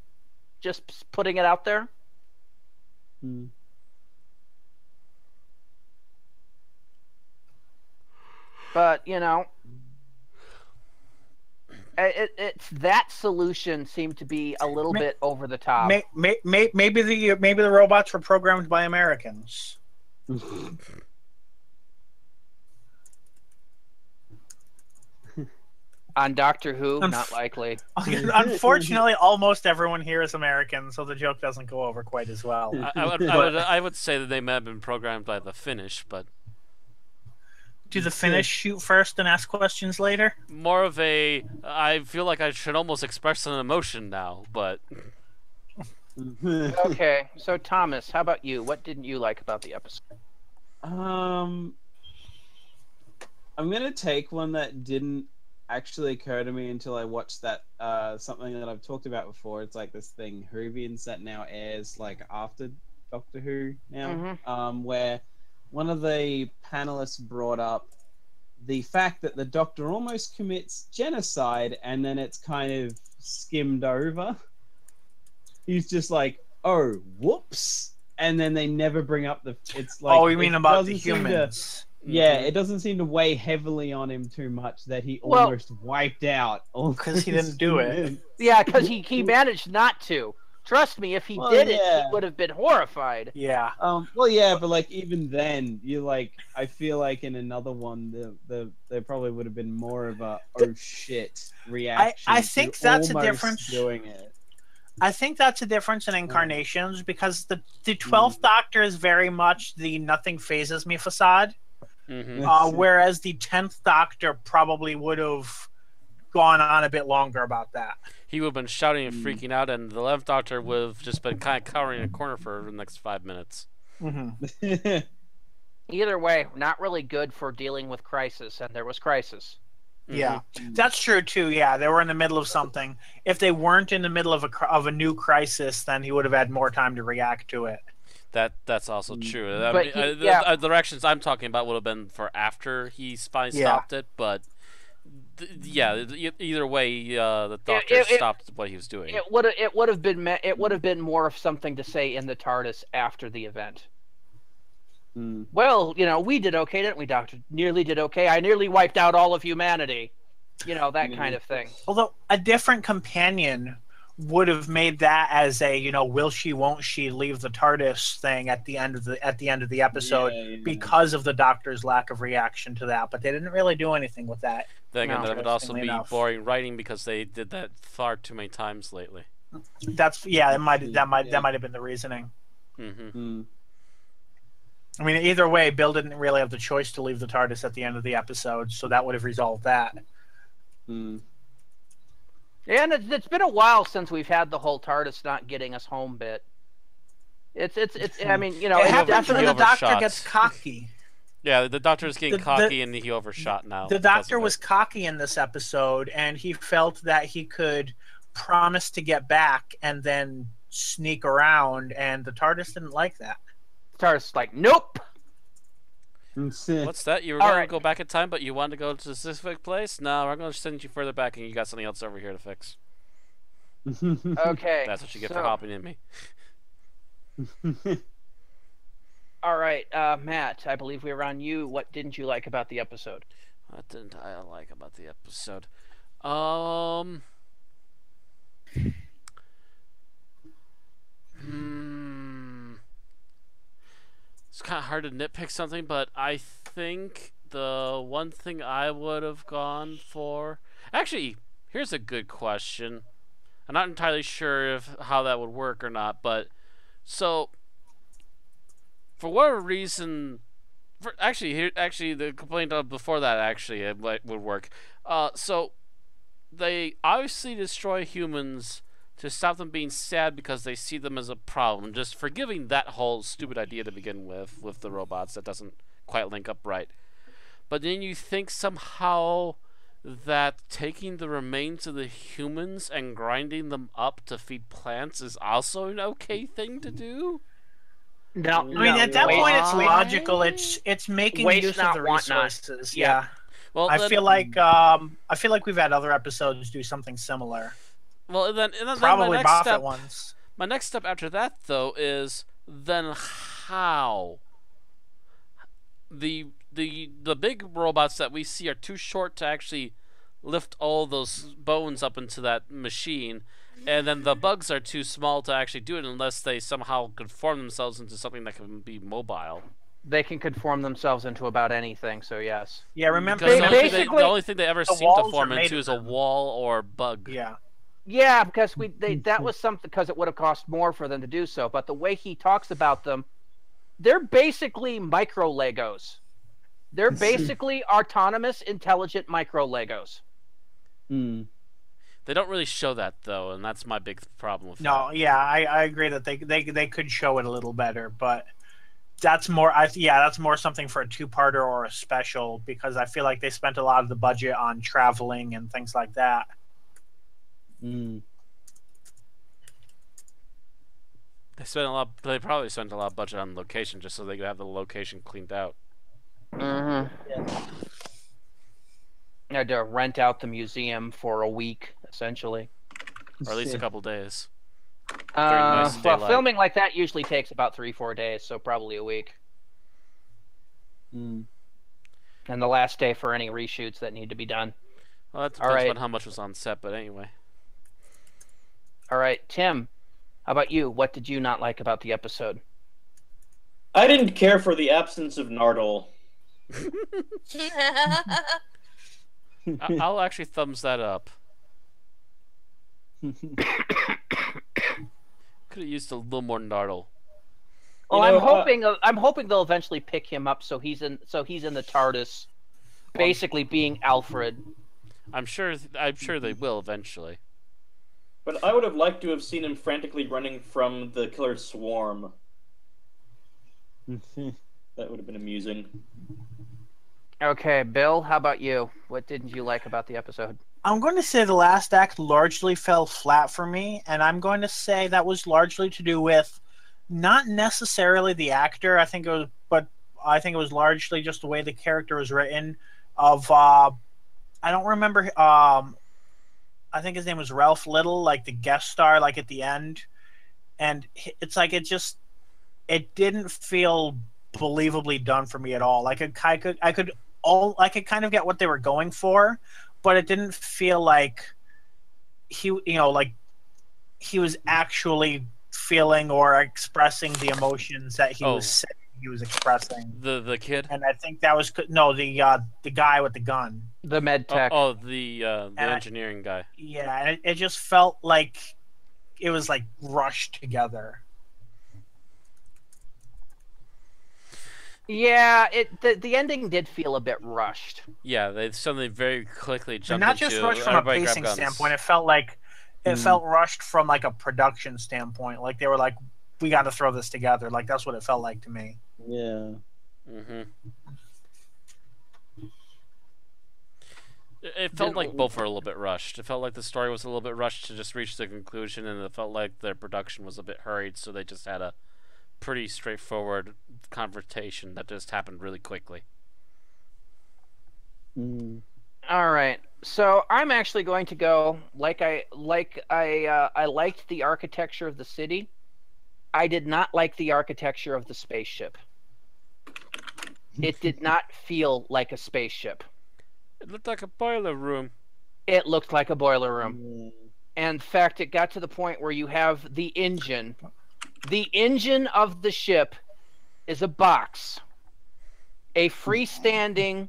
putting it out there. But it's that solution seemed to be a little bit over the top. Maybe the robots were programmed by Americans. On Doctor Who, not likely. Unfortunately, almost everyone here is American, so the joke doesn't go over quite as well. I would say that they may have been programmed by the Finnish, but do the Finnish shoot first and ask questions later? More of a, I feel like I should almost express an emotion now, but... Okay, so Thomas, how about you? What didn't you like about the episode? I'm going to take one that didn't actually occur to me until I watched that, something that I've talked about before. It's like this thing, Whovians, that now airs like after Doctor Who now, where one of the panelists brought up the fact that the Doctor almost commits genocide and then it's kind of skimmed over. He's just like, oh, whoops. And then they never bring up it's like... Oh, you mean about the humans? It doesn't seem to weigh heavily on him too much that he almost wiped out. Because he didn't do it. Yeah, because he managed not to. Trust me, if he did it, he would have been horrified. Yeah. But like even then, I feel like in another one, there probably would have been more of a oh shit reaction. I think that's a difference. Doing it. I think that's a difference in incarnations because the 12th Doctor is very much the nothing phases me facade, whereas the 10th Doctor probably would have gone on a bit longer about that. He would have been shouting and freaking out, and the 11th Doctor would have just been kind of cowering in a corner for the next 5 minutes. Either way, not really good for dealing with crisis, and there was crisis. Yeah, that's true too. Yeah, they were in the middle of something. If they weren't in the middle of a new crisis, then he would have had more time to react to it. That's also true. But the directions I'm talking about would have been for after he finally stopped it, but either way, the Doctor stopped what he was doing. It would have been more of something to say in the TARDIS after the event. Well, we did okay, didn't we, Doctor? Nearly did okay. I nearly wiped out all of humanity. That kind of thing. Although a different companion would have made that as a will she, won't she leave the TARDIS thing at the end of the episode because of the Doctor's lack of reaction to that. But they didn't really do anything with that. Then again, that would also be boring writing because they did that far too many times lately. That might have been the reasoning. I mean, either way, Bill didn't really have the choice to leave the TARDIS at the end of the episode, so that would have resolved that. Yeah, and it's been a while since we've had the whole TARDIS not getting us home bit. It's I mean, it happens when the Doctor gets cocky. Yeah, the Doctor is getting cocky and he overshot now. The Doctor was cocky in this episode, and he felt that he could promise to get back and then sneak around, and the TARDIS didn't like that. TARDIS like, nope. What's that? You were going to go back in time, but you wanted to go to a specific place? No, I'm going to send you further back, and you got something else over here to fix. Okay. That's what you get for hopping in me. All right, Matt, I believe we were on you. What didn't you like about the episode? What didn't I like about the episode? It's kind of hard to nitpick something, but I think the one thing I would have gone for... Actually, here's a good question. I'm not entirely sure how that would work or not, but... So, for whatever reason... Actually, the complaint before that actually it would work. So, they obviously destroy humans to stop them being sad because they see them as a problem. Just forgiving that whole stupid idea to begin with the robots, that doesn't quite link up right. But then you think somehow that taking the remains of the humans and grinding them up to feed plants is also an okay thing to do? No, I mean, at that point, it's logical. It's making Waste use not, of the want not. resources. Yeah. Well, I feel like we've had other episodes do something similar. Well, and then Probably my next Buffett step, ones. My next step after that, though, is then how the big robots that we see are too short to actually lift all those bones up into that machine, and then the bugs are too small to actually do it unless they somehow conform themselves into something that can be mobile. They can conform themselves into about anything, so yes. Yeah, remember the only thing they ever seem to walls form are made into of is a them. wall or bug. Yeah. Yeah, because that was something because it would have cost more for them to do so. But the way he talks about them, they're basically micro Legos. They're basically autonomous, intelligent micro Legos. They don't really show that though, and that's my big problem with No, that. yeah, I agree that they could show it a little better, but that's more that's more something for a two-parter or a special, because I feel like they spent a lot of the budget on traveling and things like that. They probably spent a lot of budget on location just so they could have the location cleaned out. You had to rent out the museum for a week, essentially. Or at least a couple days. Well, filming like that usually takes about 3-4 days, so probably a week. And the last day for any reshoots that need to be done. Well, that depends on how much was on set, but anyway. All right, Tim, how about you? What did you not like about the episode? I didn't care for the absence of Nardole. I'll actually thumbs that up. Could have used a little more Nardole. Well, I'm hoping they'll eventually pick him up so he's in the TARDIS, basically being Alfred. I'm sure they will eventually. But I would have liked to have seen him frantically running from the killer swarm. That would have been amusing. Okay, Bill, how about you? What didn't you like about the episode? I'm going to say the last act largely fell flat for me, and I'm going to say that was largely to do with not necessarily the actor. I think it was largely just the way the character was written. I don't remember. I think his name was Ralph Little, like the guest star, like at the end, and it's like it didn't feel believably done for me at all. Like I could kind of get what they were going for, but it didn't feel like he was actually feeling or expressing the emotions that he was saying he was expressing. The kid? And I think that was the guy with the gun. The med tech. The engineering guy. Yeah, and it just felt like it was like rushed together. Yeah, the ending did feel a bit rushed. Yeah, they suddenly very quickly jumped And not just into rushed from a everybody grab pacing guns. standpoint. It felt like felt rushed from like a production standpoint. Like they were like, we got to throw this together. Like that's what it felt like to me. Yeah. It felt like both were a little bit rushed. It felt like the story was a little bit rushed to just reach the conclusion, and it felt like their production was a bit hurried, so they just had to pretty straightforward confrontation that just happened really quickly. All right. So I'm actually going to go I liked the architecture of the city. I did not like the architecture of the spaceship. It did not feel like a spaceship. It looked like a boiler room. It looked like a boiler room. And in fact, it got to the point where you have the engine. The engine of the ship is a box. A freestanding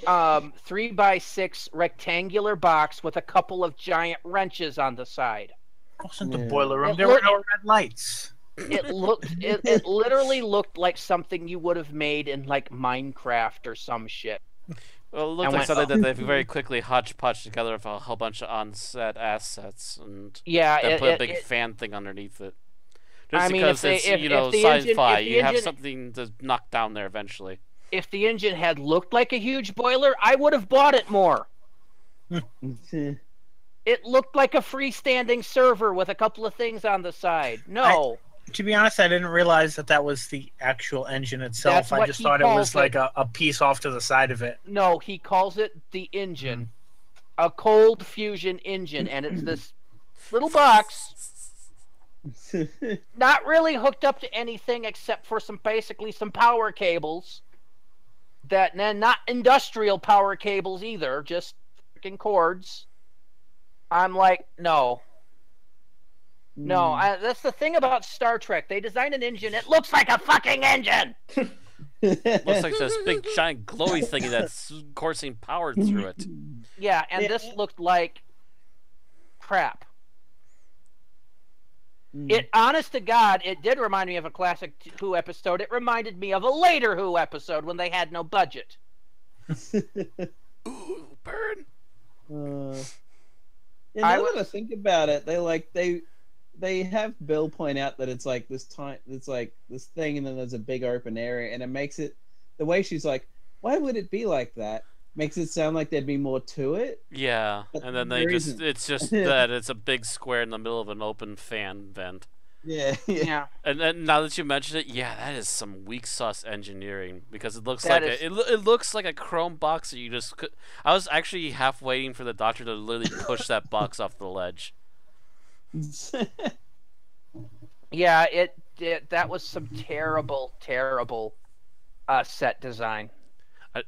3x6 rectangular box with a couple of giant wrenches on the side. It wasn't the boiler room. It There were no red lights. It literally looked like something you would have made in like Minecraft or some shit. Well, it looked like something that they very quickly hodgepodge together with a whole bunch of on-set assets and then put a big fan thing underneath it. Just because it's sci-fi, you have something to knock down there eventually. If the engine had looked like a huge boiler, I would have bought it more. It looked like a freestanding server with a couple of things on the side. No. To be honest, I didn't realize that was the actual engine itself. I just thought it was like a piece off to the side of it. No, he calls it the engine. A cold fusion engine, and it's this little box. Not really hooked up to anything except for basically some power cables. Not industrial power cables either, just freaking cords. I'm like, no. No, that's the thing about Star Trek. They designed an engine. It looks like a fucking engine. Looks like this big giant glowy thingy that's coursing power through it. Yeah, and this looked like crap. It, honest to God, it did remind me of a classic Who episode. It reminded me of a later Who episode when they had no budget. Ooh, burn. Now that I think about it, they have Bill point out that it's like this thing, and then there's a big open area, and it makes it the way she's like, why would it be like that? Makes it sound like there'd be more to it. Yeah, and then it's just that it's a big square in the middle of an open fan vent. Yeah. And then now that you mention it, yeah, that is some weak sauce engineering because it looks it looks like a chrome box that you just could. I was actually half waiting for the doctor to literally push that box off the ledge. Yeah, that was some terrible set design.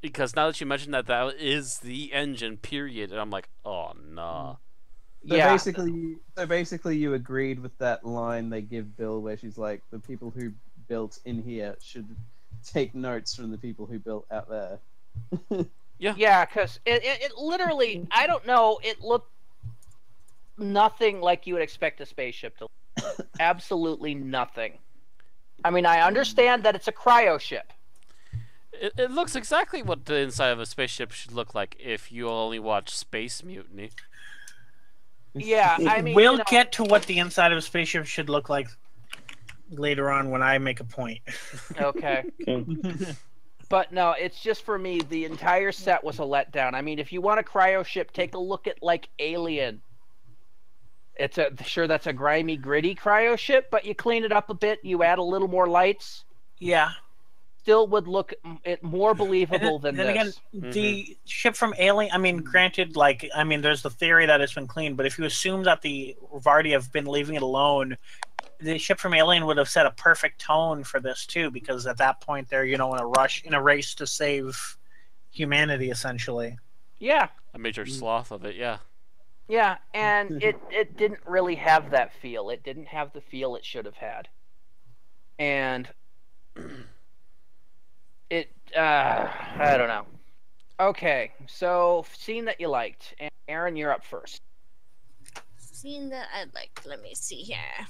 Because now that you mentioned that is the engine, period, and I'm like, oh no. So basically, you agreed with that line they give Bill, where she's like, the people who built in here should take notes from the people who built out there. Yeah, because it literally, I don't know, it looked nothing like you would expect a spaceship to look. Absolutely nothing. I mean, I understand that it's a cryo ship. It looks exactly what the inside of a spaceship should look like if you only watch Space Mutiny. Yeah, I mean, we'll get to what the inside of a spaceship should look like later on when I make a point. Okay. But no, it's just for me, the entire set was a letdown. I mean, if you want a cryo ship, take a look at like Alien. That's a grimy, gritty cryo ship, but you clean it up a bit, you add a little more lights. Yeah. Still would look more believable than this. Again, the ship from Alien, I mean, granted, there's the theory that it's been cleaned, but if you assume that the Vardy have been leaving it alone, the ship from Alien would have set a perfect tone for this too, because at that point they're, in a race to save humanity, essentially. Yeah. A major sloth of it, yeah. Yeah, and it didn't really have that feel. It didn't have the feel it should have had. And I don't know. Okay, so scene that you liked. And Aaron, you're up first. Scene that I liked. Let me see here.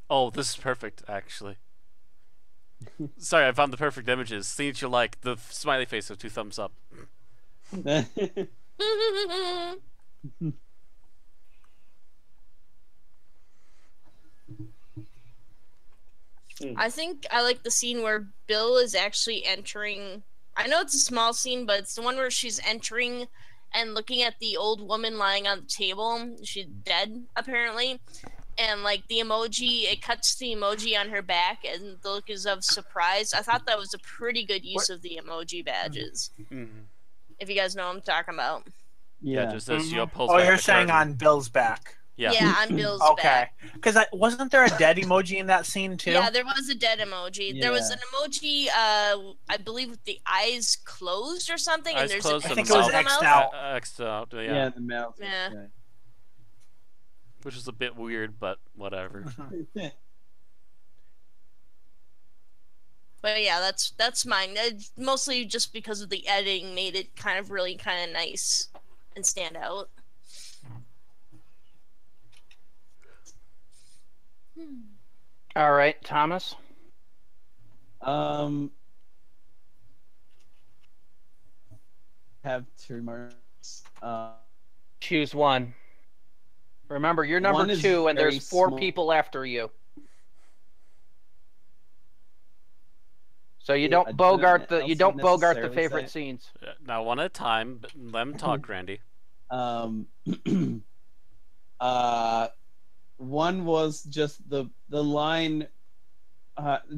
Oh, this is perfect, actually. Sorry, I found the perfect images. Scene that you like. The smiley face with 2 thumbs up. I think I like the scene where Bill is actually entering. I know it's a small scene, but it's the one where she's entering and looking at the old woman lying on the table. She's dead, apparently. And, like, the emoji, it cuts the emoji on her back, and the look is of surprise. I thought that was a pretty good use of the emoji badges. Mm-hmm. If you guys know what I'm talking about. Yeah, just as she pulls Oh, back you're the saying curtain. on Bill's back. Yeah. Yeah, on Bill's Okay. back. Because wasn't there a dead emoji in that scene, too? Yeah, there was a dead emoji. Yeah. There was an emoji, I believe, with the eyes closed or something. Eyes And there's closed an I think and it was mouth X'd mouth. out. X'd out, yeah. Yeah, the mouth. Yeah. Which is a bit weird, but whatever. But yeah, that's mine. Mostly just because of the editing made it kind of nice and stand out. All right, Thomas. Have two moments. Choose one. Remember, you're number One is 2, and very there's 4 small. people after you. So you Yeah, don't I bogart didn't the also bogart the necessarily favorite say- scenes. Now, one at a time. But let him talk, Randy. One was just the line.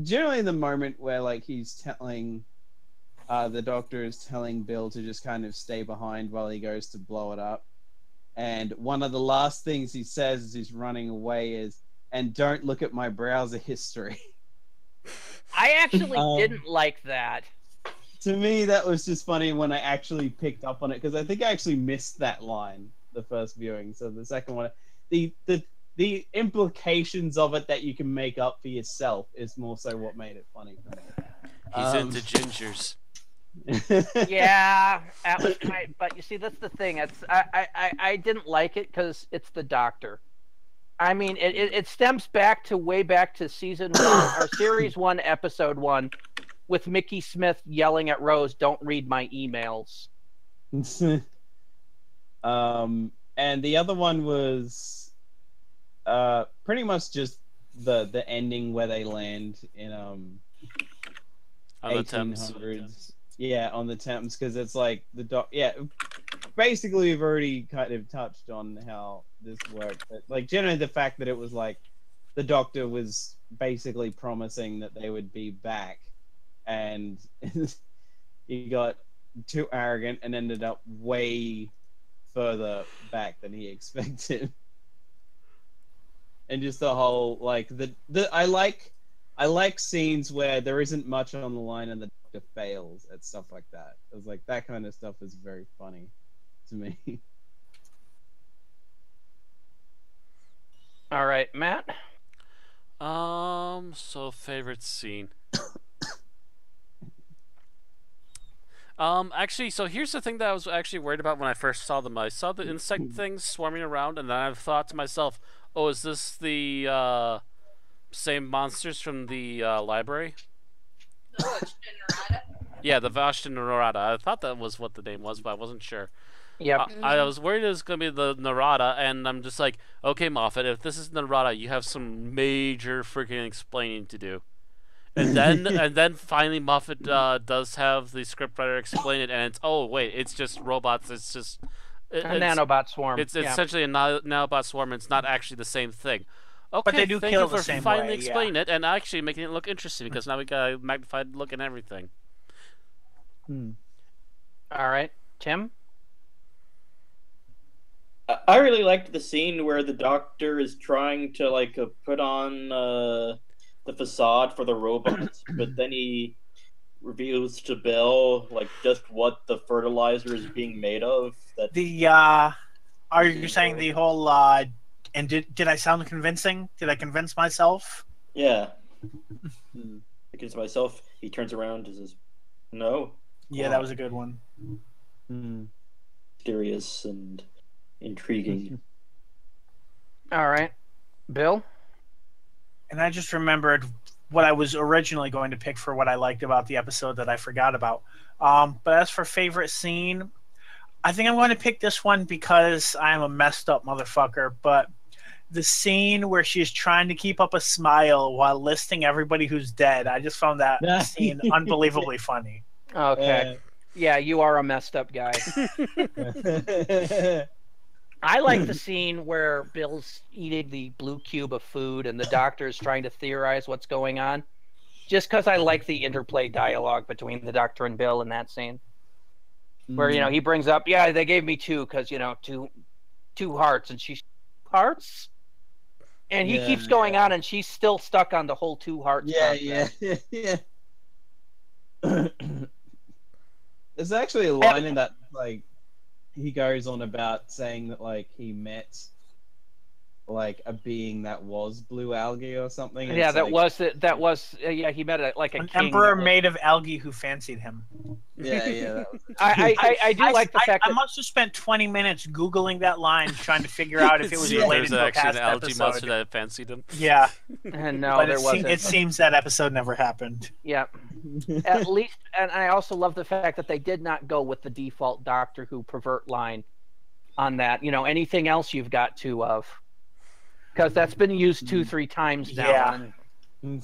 Generally, the moment where like he's telling, the doctor is telling Bill to just kind of stay behind while he goes to blow it up, and one of the last things he says as he's running away is, "And don't look at my browser history." I actually didn't like that. To me, that was just funny when I actually picked up on it, because I think I actually missed that line the first viewing. So the second one, the implications of it that you can make up for yourself is more so what made it funny for me. He's into gingers. Yeah, that was kind. But you see, that's the thing. I didn't like it because it's the doctor. I mean, it stems back way back to season 1 or series 1, episode 1, with Mickey Smith yelling at Rose, "Don't read my emails." And the other one was pretty much just the ending where they land in On the Thames. 1800s. Yeah, on the Thames, because it's like basically we've already kind of touched on how this worked, but like generally the fact that it was like the doctor was basically promising that they would be back, and he got too arrogant and ended up way further back than he expected. And just the whole like I like scenes where there isn't much on the line and the doctor fails at stuff like that. It was like that kind of stuff is very funny to me. All right, Matt. So favorite scene. Actually, so here's the thing that I was actually worried about when I first saw them. I saw the insect things swarming around, and then I thought to myself, "Oh, is this the same monsters from the library?" Yeah, the Vashta Narada. I thought that was what the name was, but I wasn't sure. Yep. I was worried it was going to be the Narada, and I'm just like, okay, Moffat, if this is Narada, you have some major freaking explaining to do. And then finally Moffat does have the scriptwriter explain it, and it's, oh, wait, it's just robots, it's just... A nanobot swarm. It's yeah. essentially a nanobot swarm, and it's not actually the same thing. Okay, But they do thank kill you the for same finally way, explaining it, and actually making it look interesting, because now we got a magnified look and everything. All right, Tim. I really liked the scene where the doctor is trying to like put on the facade for the robots, but then he reveals to Bill like just what the fertilizer is being made of. That Are you saying the whole and did I sound convincing? Did I convince myself? yeah. Because myself, he turns around and says, "No." Yeah, that was a good one. Mysterious and intriguing. All right, Bill. And I just remembered what I was originally going to pick for what I liked about the episode that I forgot about. But as for favorite scene, I think I'm going to pick this one because I'm a messed up motherfucker. But the scene where she's trying to keep up a smile while listing everybody who's dead, I just found that scene unbelievably funny. Okay. Yeah, you are a messed up guy. I like the scene where Bill's eating the blue cube of food and the doctor is trying to theorize what's going on. Just because I like the interplay dialogue between the doctor and Bill in that scene. Where, he brings up, yeah, they gave me two because, two hearts. And she's, hearts? And he keeps going on and she's still stuck on the whole two hearts. Yeah. There's actually a line in that, like, he goes on about saying that, like, he met, like, a being that was blue algae or something. Yeah, he met an emperor made of algae who fancied him. Yeah. I do like the fact I must have spent 20 minutes Googling that line trying to figure out if it was related to a past an algae episode. monster that fancied him. Yeah. And no, But there wasn't. It seems that episode never happened. Yeah. At least, and I also love the fact that they did not go with the default Doctor Who pervert line on that. Anything else you've got two of. Because that's been used 2-3 times now. Yeah.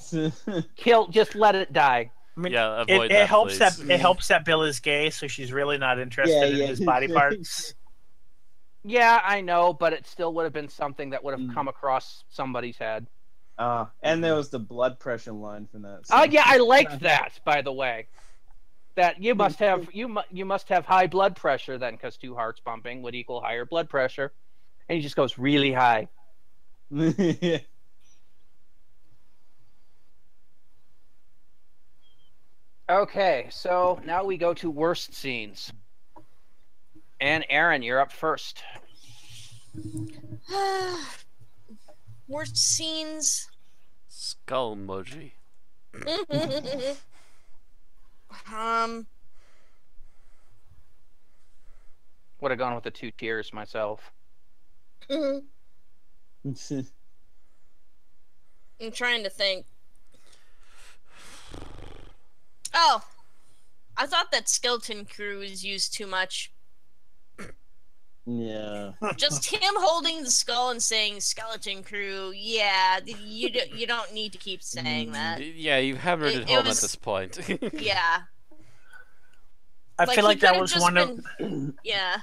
Just let it die. I mean, Yeah, avoid it that, helps please. that it helps that Bill is gay, so she's really not interested in his body parts. Yeah, I know, but it still would have been something that would have come across somebody's head. And there was the blood pressure line from that. Oh yeah, I liked that. By the way, that you must have high blood pressure then, because two hearts pumping would equal higher blood pressure, and he just goes really high. Okay, so now we go to worst scenes. And Aaron, you're up first. Worst scenes. Skull emoji. Would have gone with the 2 tears myself. I'm trying to think. Oh, I thought that skeleton crew was used too much. Yeah. Just him holding the skull and saying "skeleton crew." Yeah, you don't need to keep saying that. Yeah, you hammered it home at this point. Yeah. I feel like that was one of. Yeah.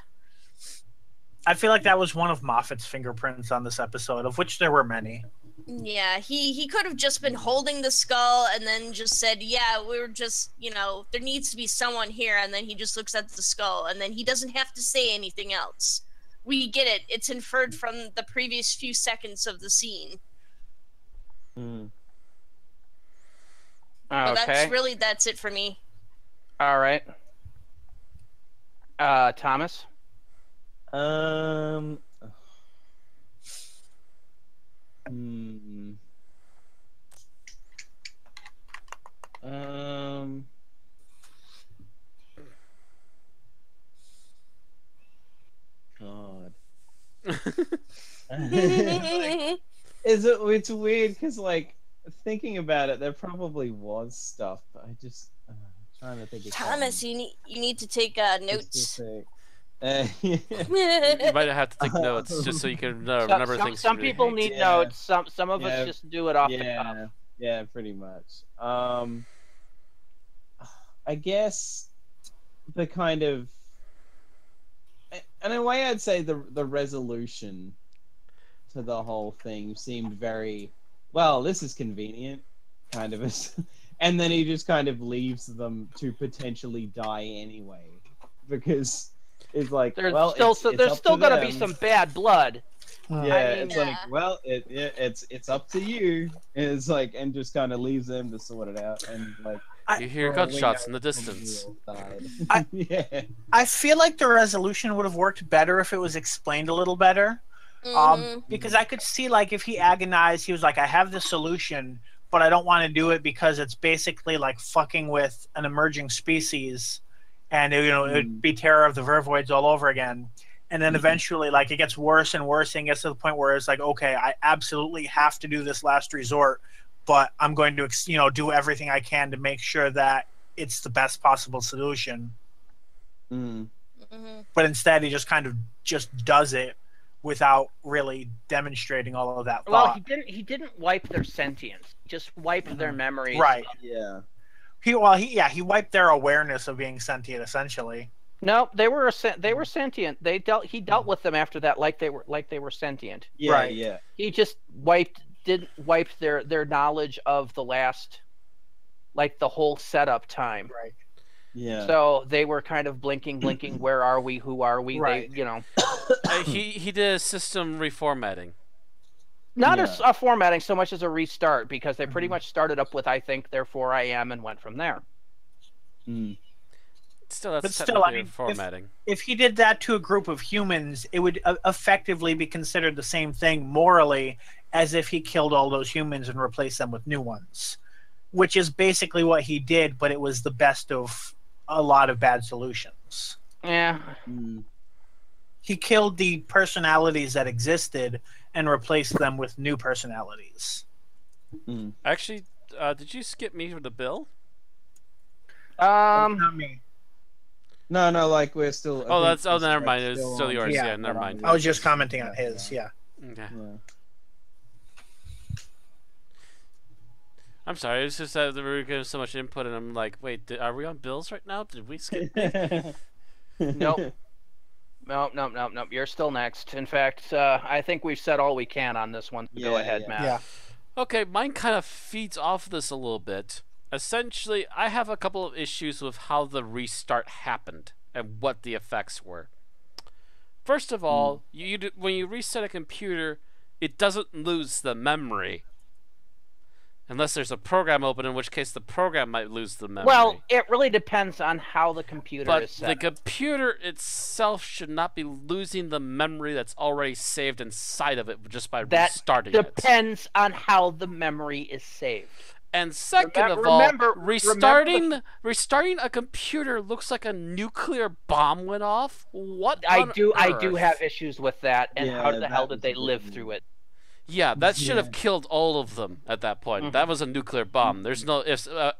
I feel like that was one of Moffat's fingerprints on this episode, of which there were many. Yeah, he could have just been holding the skull and then just said, yeah, we're just, there needs to be someone here, and then he just looks at the skull, and then he doesn't have to say anything else. We get it. It's inferred from the previous few seconds of the scene. But that's it for me. All right. Thomas? God. It's weird because, like, thinking about it, there probably was stuff, but I just trying to think of Thomas, you need to take notes. You might have to take notes just so you can remember things. Some people need notes. Some of us just do it off the cuff. Yeah, pretty much. I guess the kind of, in a way, I'd say the resolution to the whole thing seemed very, well, this is convenient, kind of, and then he just kind of leaves them to potentially die anyway, because it's like, there's well, there's still gonna be some bad blood. Like, well, it's up to you. And it's like, and just kind of leaves them to sort it out, and like. You hear gunshots in the distance. I feel like the resolution would have worked better if it was explained a little better. Because I could see, like, if he agonized, he was like, I have the solution, but I don't want to do it because it's basically like fucking with an emerging species, and it'd be Terror of the Vervoids all over again. And then eventually, like, it gets worse and worse, and gets to the point where it's like, okay, I absolutely have to do this last resort, but I'm going to, do everything I can to make sure that it's the best possible solution. But instead, he just kind of just does it without really demonstrating all of that thought. Well, he didn't wipe their sentience. He just wiped their memories. Right. Yeah. He wiped their awareness of being sentient essentially. No, they were sentient. He dealt with them after that like they were sentient. Yeah, Right. yeah. He just didn't wipe their knowledge of the last, like the whole setup time. Right. Yeah. So they were kind of blinking. Where are we? Who are we? Right. He did a system reformatting. Not Yeah. a formatting so much as a restart, because they pretty much started up with I think, therefore I am, and went from there. Mm. Still, that's But still, technically I mean, formatting. If he did that to a group of humans, it would effectively be considered the same thing morally as if he killed all those humans and replaced them with new ones, which is basically what he did, but it was the best of a lot of bad solutions. Yeah. Mm. He killed the personalities that existed and replaced them with new personalities. Mm. Actually, did you skip me with the bill? Not me. No, like we're still. Oh, never mind. It was still yours. Yeah, never mind. I was just commenting on his. Yeah. Okay. Yeah. I'm sorry. It's just that we were getting so much input, and I'm like, wait, are we on bills right now? Did we skip? Nope. Nope. You're still next. In fact, I think we've said all we can on this one. Go ahead, Matt. Yeah. Okay, mine kind of feeds off this a little bit. Essentially, I have a couple of issues with how the restart happened and what the effects were. First of all, when you reset a computer, it doesn't lose the memory. Unless there's a program open, in which case the program might lose the memory. Well, it really depends on how the computer is set. But the computer itself should not be losing the memory that's already saved inside of it just by restarting it. That depends on how the memory is saved. And second of all, restarting a computer looks like a nuclear bomb went off. What? I do have issues with that. And how the hell did they live through it? Yeah, that should have killed all of them at that point. Mm-hmm. That was a nuclear bomb. There's no ifs or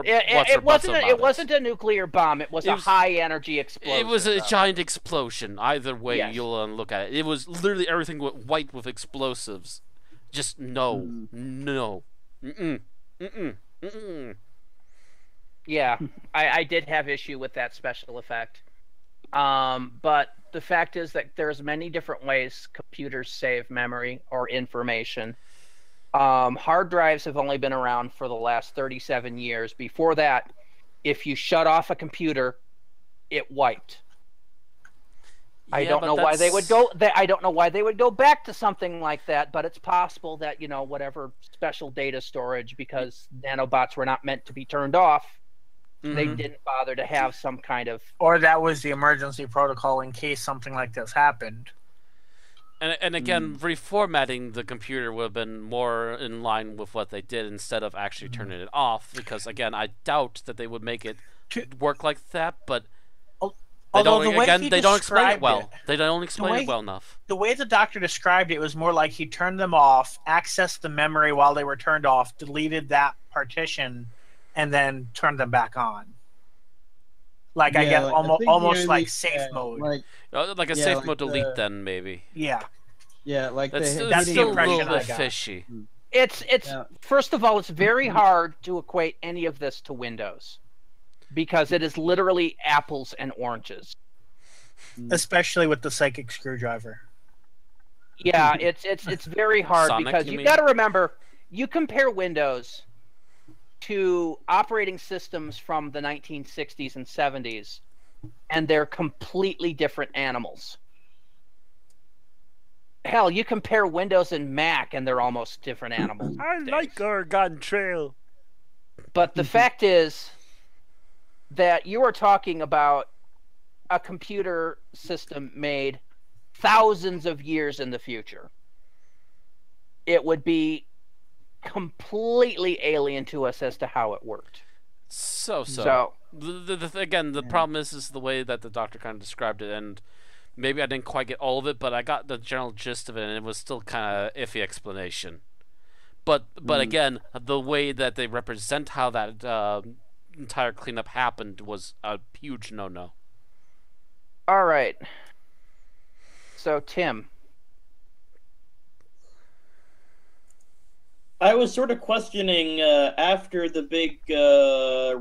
it what's or buts about it. It wasn't a nuclear bomb. It was a high-energy explosion. It was a giant explosion. Either way, Yes. you'll look at it. It was literally everything went white with explosives. Just no. Yeah, I did have issue with that special effect. But the fact is that there's many different ways computers save memory or information. Hard drives have only been around for the last 37 years. Before that, if you shut off a computer, it wiped. I don't know why they would go. I don't know why they would go back to something like that. But it's possible that whatever special data storage, because nanobots were not meant to be turned off. They didn't bother to have some kind of... Or that was the emergency protocol in case something like this happened. And again, reformatting the computer would have been more in line with what they did instead of actually turning it off. Because, again, I doubt that they would make it work like that. But they don't explain it well. They don't explain it well enough. The way the doctor described it was more like he turned them off, accessed the memory while they were turned off, deleted that partition, and then turned them back on. Like, I guess almost like safe mode. Like a safe mode delete then, maybe. Yeah. Yeah, like that's the still a impression little I bit got. fishy. It's First of all, it's very hard to equate any of this to Windows, because it is literally apples and oranges. Especially with the psychic screwdriver. Yeah, it's very hard. Sonic, because you got to remember, you compare Windows to operating systems from the 1960s and 70s, and they're completely different animals. Hell, you compare Windows and Mac, and they're almost different animals. I like Oregon Trail. But the fact is that you are talking about a computer system made thousands of years in the future. It would be completely alien to us as to how it worked. So. Again, the problem is the way that the doctor kind of described it, and maybe I didn't quite get all of it, but I got the general gist of it, and it was still kind of iffy explanation. But again, the way that they represent how that entire cleanup happened was a huge no-no. All right. So, Tim. I was sort of questioning after the big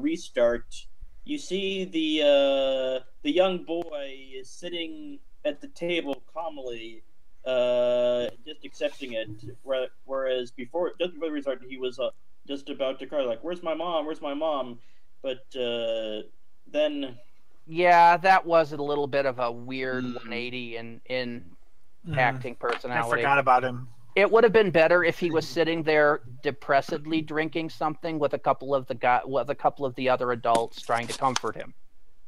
restart. You see the young boy is sitting at the table calmly, just accepting it. Whereas before, just before the restart, he was just about to cry, like, "Where's my mom? Where's my mom?" But then, Yeah, that was a little bit of a weird 180 in acting I personality. forgot about him. It would have been better if he was sitting there depressedly drinking something with a couple of the other adults trying to comfort him.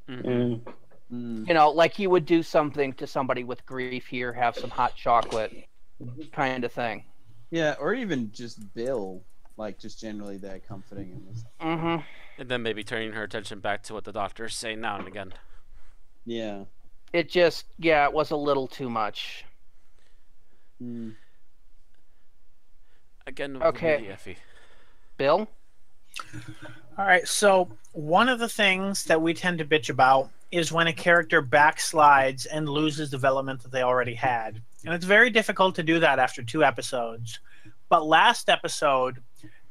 Mm-hmm. You know, like he would do something to somebody with grief here, have some hot chocolate, kind of thing. Yeah, or even just Bill, like just generally there comforting him. Mm-hmm. And then maybe turning her attention back to what the doctor's saying now and again. Yeah. It just, it was a little too much. Again, Okay. really iffy. Bill? All right, so one of the things that we tend to bitch about is when a character backslides and loses development that they already had. And it's very difficult to do that after 2 episodes. But last episode,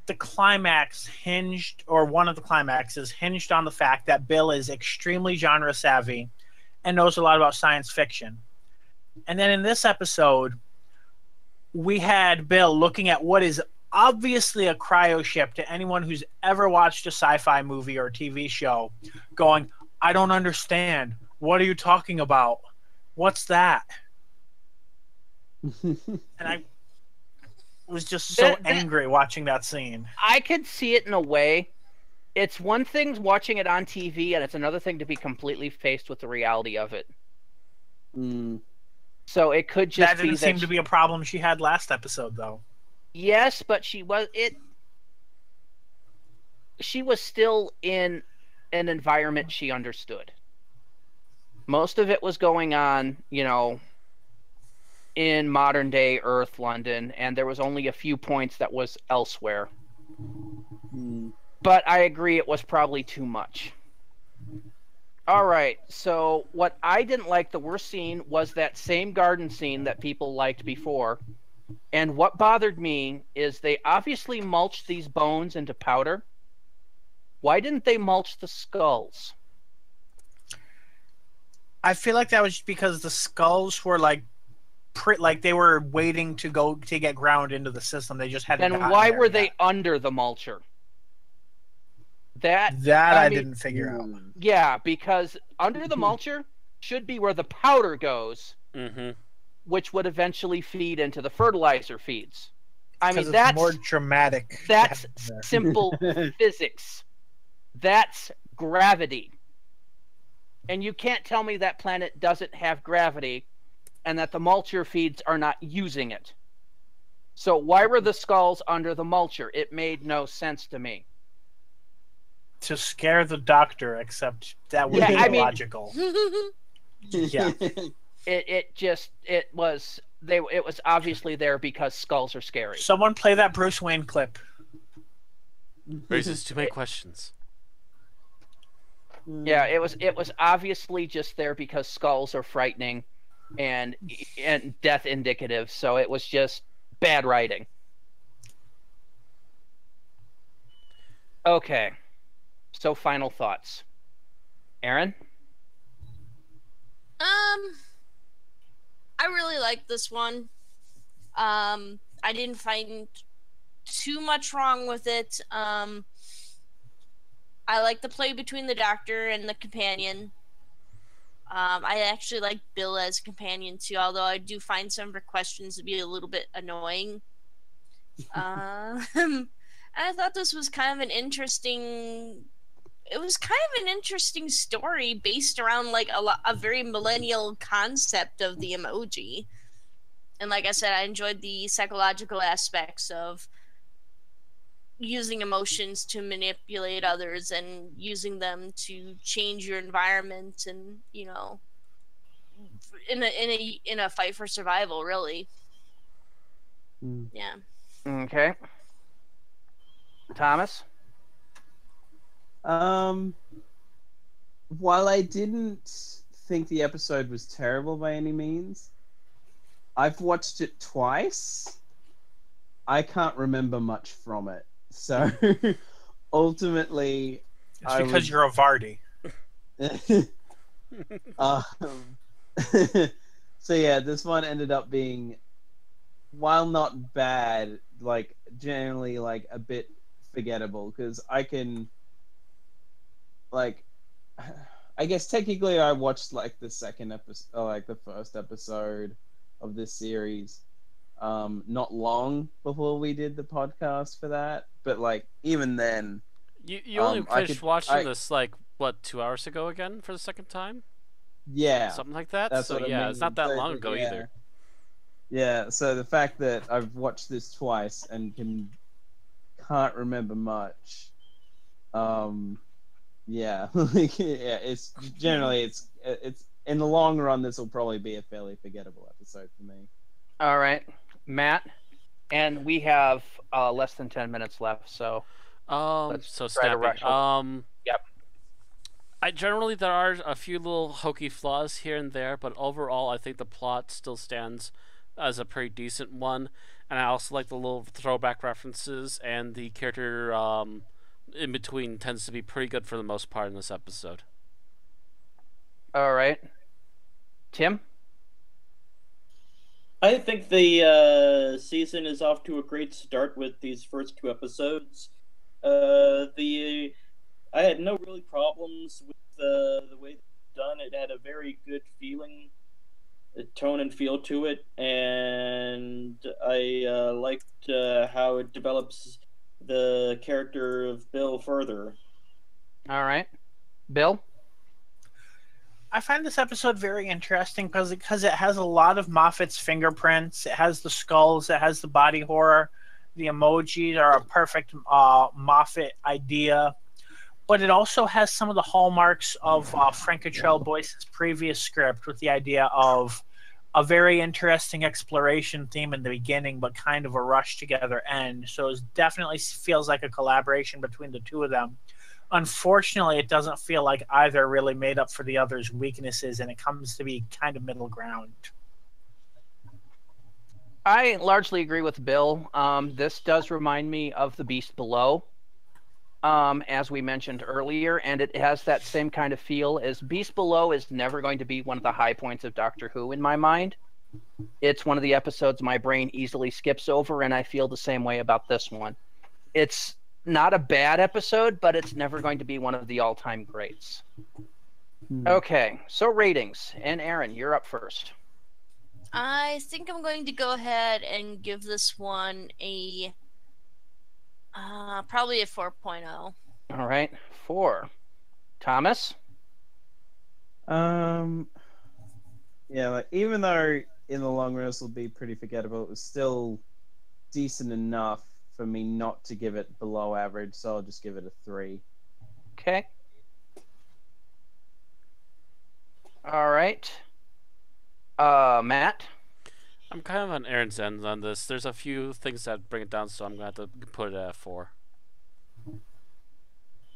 the climax hinged, or one of the climaxes hinged on the fact that Bill is extremely genre savvy and knows a lot about science fiction. And then in this episode, we had Bill looking at what is obviously a cryo ship to anyone who's ever watched a sci-fi movie or TV show, going, "I don't understand. What are you talking about? What's that?" And I was just so angry watching that scene. I could see it in a way. It's one thing watching it on TV, and it's another thing to be completely faced with the reality of it. So it could just that didn't seem to be a problem she had last episode, though. Yes, but she was still in an environment she understood. Most of it was going on, you know, in modern day Earth, London, and there was only a few points that was elsewhere. But I agree it was probably too much. All right, so what I didn't like the worst scene was that same garden scene that people liked before. And what bothered me is they obviously mulched these bones into powder. Why didn't they mulch the skulls? I feel like that was because the skulls were like they were waiting to get ground into the system. They just hadn't. And why were they under the mulcher? That I didn't figure out. Yeah, because under the mulcher should be where the powder goes, which would eventually feed into the fertilizer feeds. I mean, that's more dramatic. That's simple physics. That's gravity. And you can't tell me that planet doesn't have gravity and that the mulcher feeds are not using it. So why were the skulls under the mulcher? It made no sense to me. To scare the doctor, except that would be illogical. Yeah. It was obviously there because skulls are scary. Someone play that Bruce Wayne clip. Raises too many questions. Yeah, it was obviously just there because skulls are frightening and death indicative, so it was just bad writing. Okay. So final thoughts. Aaron? I really liked this one. I didn't find too much wrong with it. I like the play between the doctor and the companion. I actually like Bill as a companion too, although I do find some of her questions to be a little bit annoying. And I thought this was kind of an interesting story based around like a very millennial concept of the emoji. And like I said, I enjoyed the psychological aspects of using emotions to manipulate others and using them to change your environment and, you know, in a fight for survival, really. Yeah. Okay. Thomas? While I didn't think the episode was terrible by any means, I've watched it twice, I can't remember much from it. So ultimately, It's because you're a Vardy. um, so yeah, this one ended up being, while not bad, like generally like a bit forgettable, because I can, like, I guess technically I watched like the second episode, or like the first episode of this series, not long before we did the podcast for that, but like even then, You only finished watching this like what 2 hours ago again for the second time? Yeah, Something like that. that's So what I yeah, mean. it's not that So, long ago yeah. either. Yeah, so the fact that I've watched this twice and can't remember much, yeah, like, yeah, it's generally it's in the long run this will probably be a fairly forgettable episode for me. All right, Matt, and we have less than 10 minutes left, so let's So try to snappy. rush Yep. I generally there are a few little hokey flaws here and there, but overall I think the plot still stands as a pretty decent one, and I also like the little throwback references, and the character in between tends to be pretty good for the most part in this episode. All right, Tim. I think the season is off to a great start with these first 2 episodes. I had no really problems with the way it's done. It had a very good feeling, tone and feel to it, and I liked how it develops the character of Bill further. All right, Bill. I find this episode very interesting because it has a lot of Moffat's fingerprints. It has the skulls. It has the body horror. The emojis are a perfect Moffat idea. But it also has some of the hallmarks of Frank Cottrell Boyce's previous script, with the idea of a very interesting exploration theme in the beginning, but kind of a rush together end. So it definitely feels like a collaboration between the two of them. Unfortunately, it doesn't feel like either really made up for the other's weaknesses, and it comes to be kind of middle ground. I largely agree with Bill. This does remind me of The Beast Below, as we mentioned earlier, and it has that same kind of feel. As Beast Below is never going to be one of the high points of Doctor Who in my mind. It's one of the episodes my brain easily skips over, and I feel the same way about this one. It's not a bad episode, but it's never going to be one of the all-time greats. Okay, so ratings. And Aaron, you're up first. I think I'm going to go ahead and give this one a probably a 4.0. All right, 4. Thomas? Yeah, like, even though in the long run this will be pretty forgettable, it was still decent enough for me not to give it below average, so I'll just give it a 3. Okay. All right. Matt? I'm kind of on Aaron's end on this. There's a few things that bring it down, so I'm going to have to put it at 4.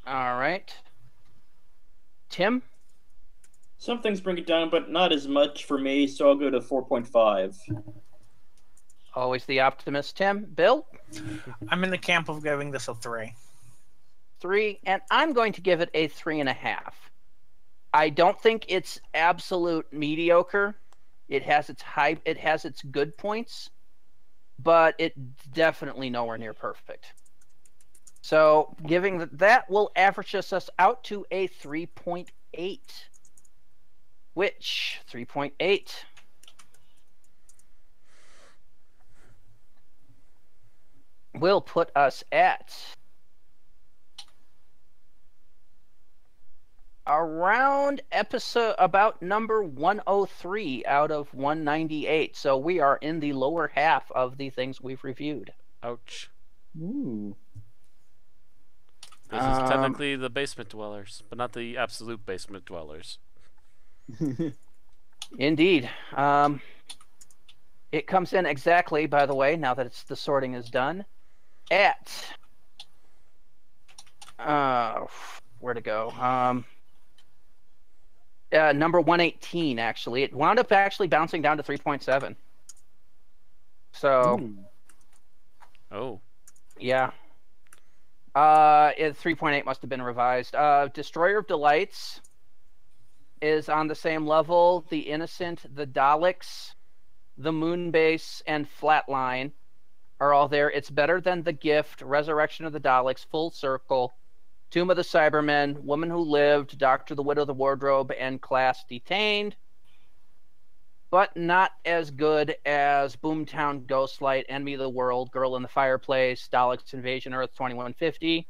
All right. Tim? Some things bring it down, but not as much for me, so I'll go to 4.5. Always the optimist, Tim. Bill? I'm in the camp of giving this a 3. 3, and I'm going to give it a 3.5. I don't think it's absolute mediocre. It has its good points, but it's definitely nowhere near perfect. So giving that will average us out to a 3.8, which 3.8 will put us at around about number 103 out of 198. So we are in the lower half of the things we've reviewed. Ouch. Ooh. This is technically the basement dwellers, but not the absolute basement dwellers. Indeed. It comes in exactly, by the way, now that the sorting is done, at where to go? Number 118, actually. It wound up actually bouncing down to 3.7. So, Oh. Yeah. 3.8 must have been revised. Destroyer of Delights is on the same level. The Innocent, the Daleks, the Moonbase, and Flatline are all there. It's better than The Gift, Resurrection of the Daleks, Full Circle, Tomb of the Cybermen, Woman Who Lived, Doctor the Widow, the Wardrobe, and Class Detained. But not as good as Boomtown, Ghostlight, Enemy of the World, Girl in the Fireplace, Daleks Invasion Earth 2150,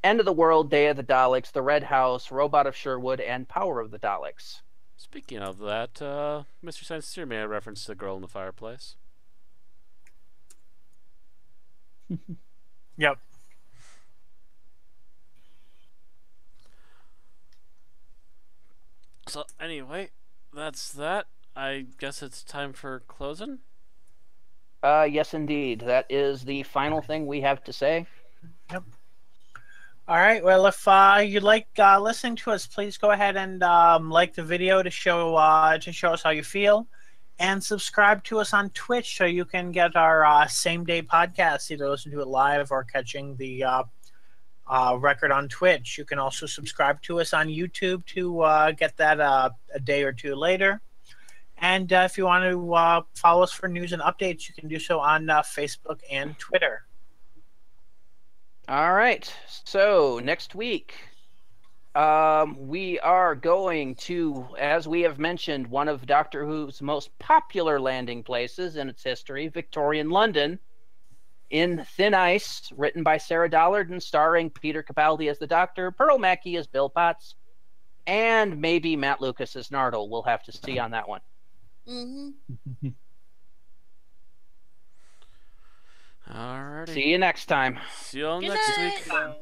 End of the World, Day of the Daleks, The Red House, Robot of Sherwood, and Power of the Daleks. Speaking of that, Mr. Science Theory may have referenced the Girl in the Fireplace. Yep. So anyway, that's that. I guess it's time for closing. Yes, indeed. That is the final thing we have to say. Yep. All right. Well, if you'd like listening to us, please go ahead and like the video to show us how you feel, and subscribe to us on Twitch so you can get our same day podcast. Either listen to it live or catching the record on Twitch. You can also subscribe to us on YouTube to get that a day or two later. And if you want to follow us for news and updates, you can do so on Facebook and Twitter. All right. So next week, we are going to, as we have mentioned, one of Doctor Who's most popular landing places in its history, Victorian London, in Thin Ice, written by Sarah Dollard and starring Peter Capaldi as the Doctor, Pearl Mackie as Bill Potts, and maybe Matt Lucas as Nardole. We'll have to see on that one. Mm-hmm. Alrighty. See you next time. See you all Good next night. week.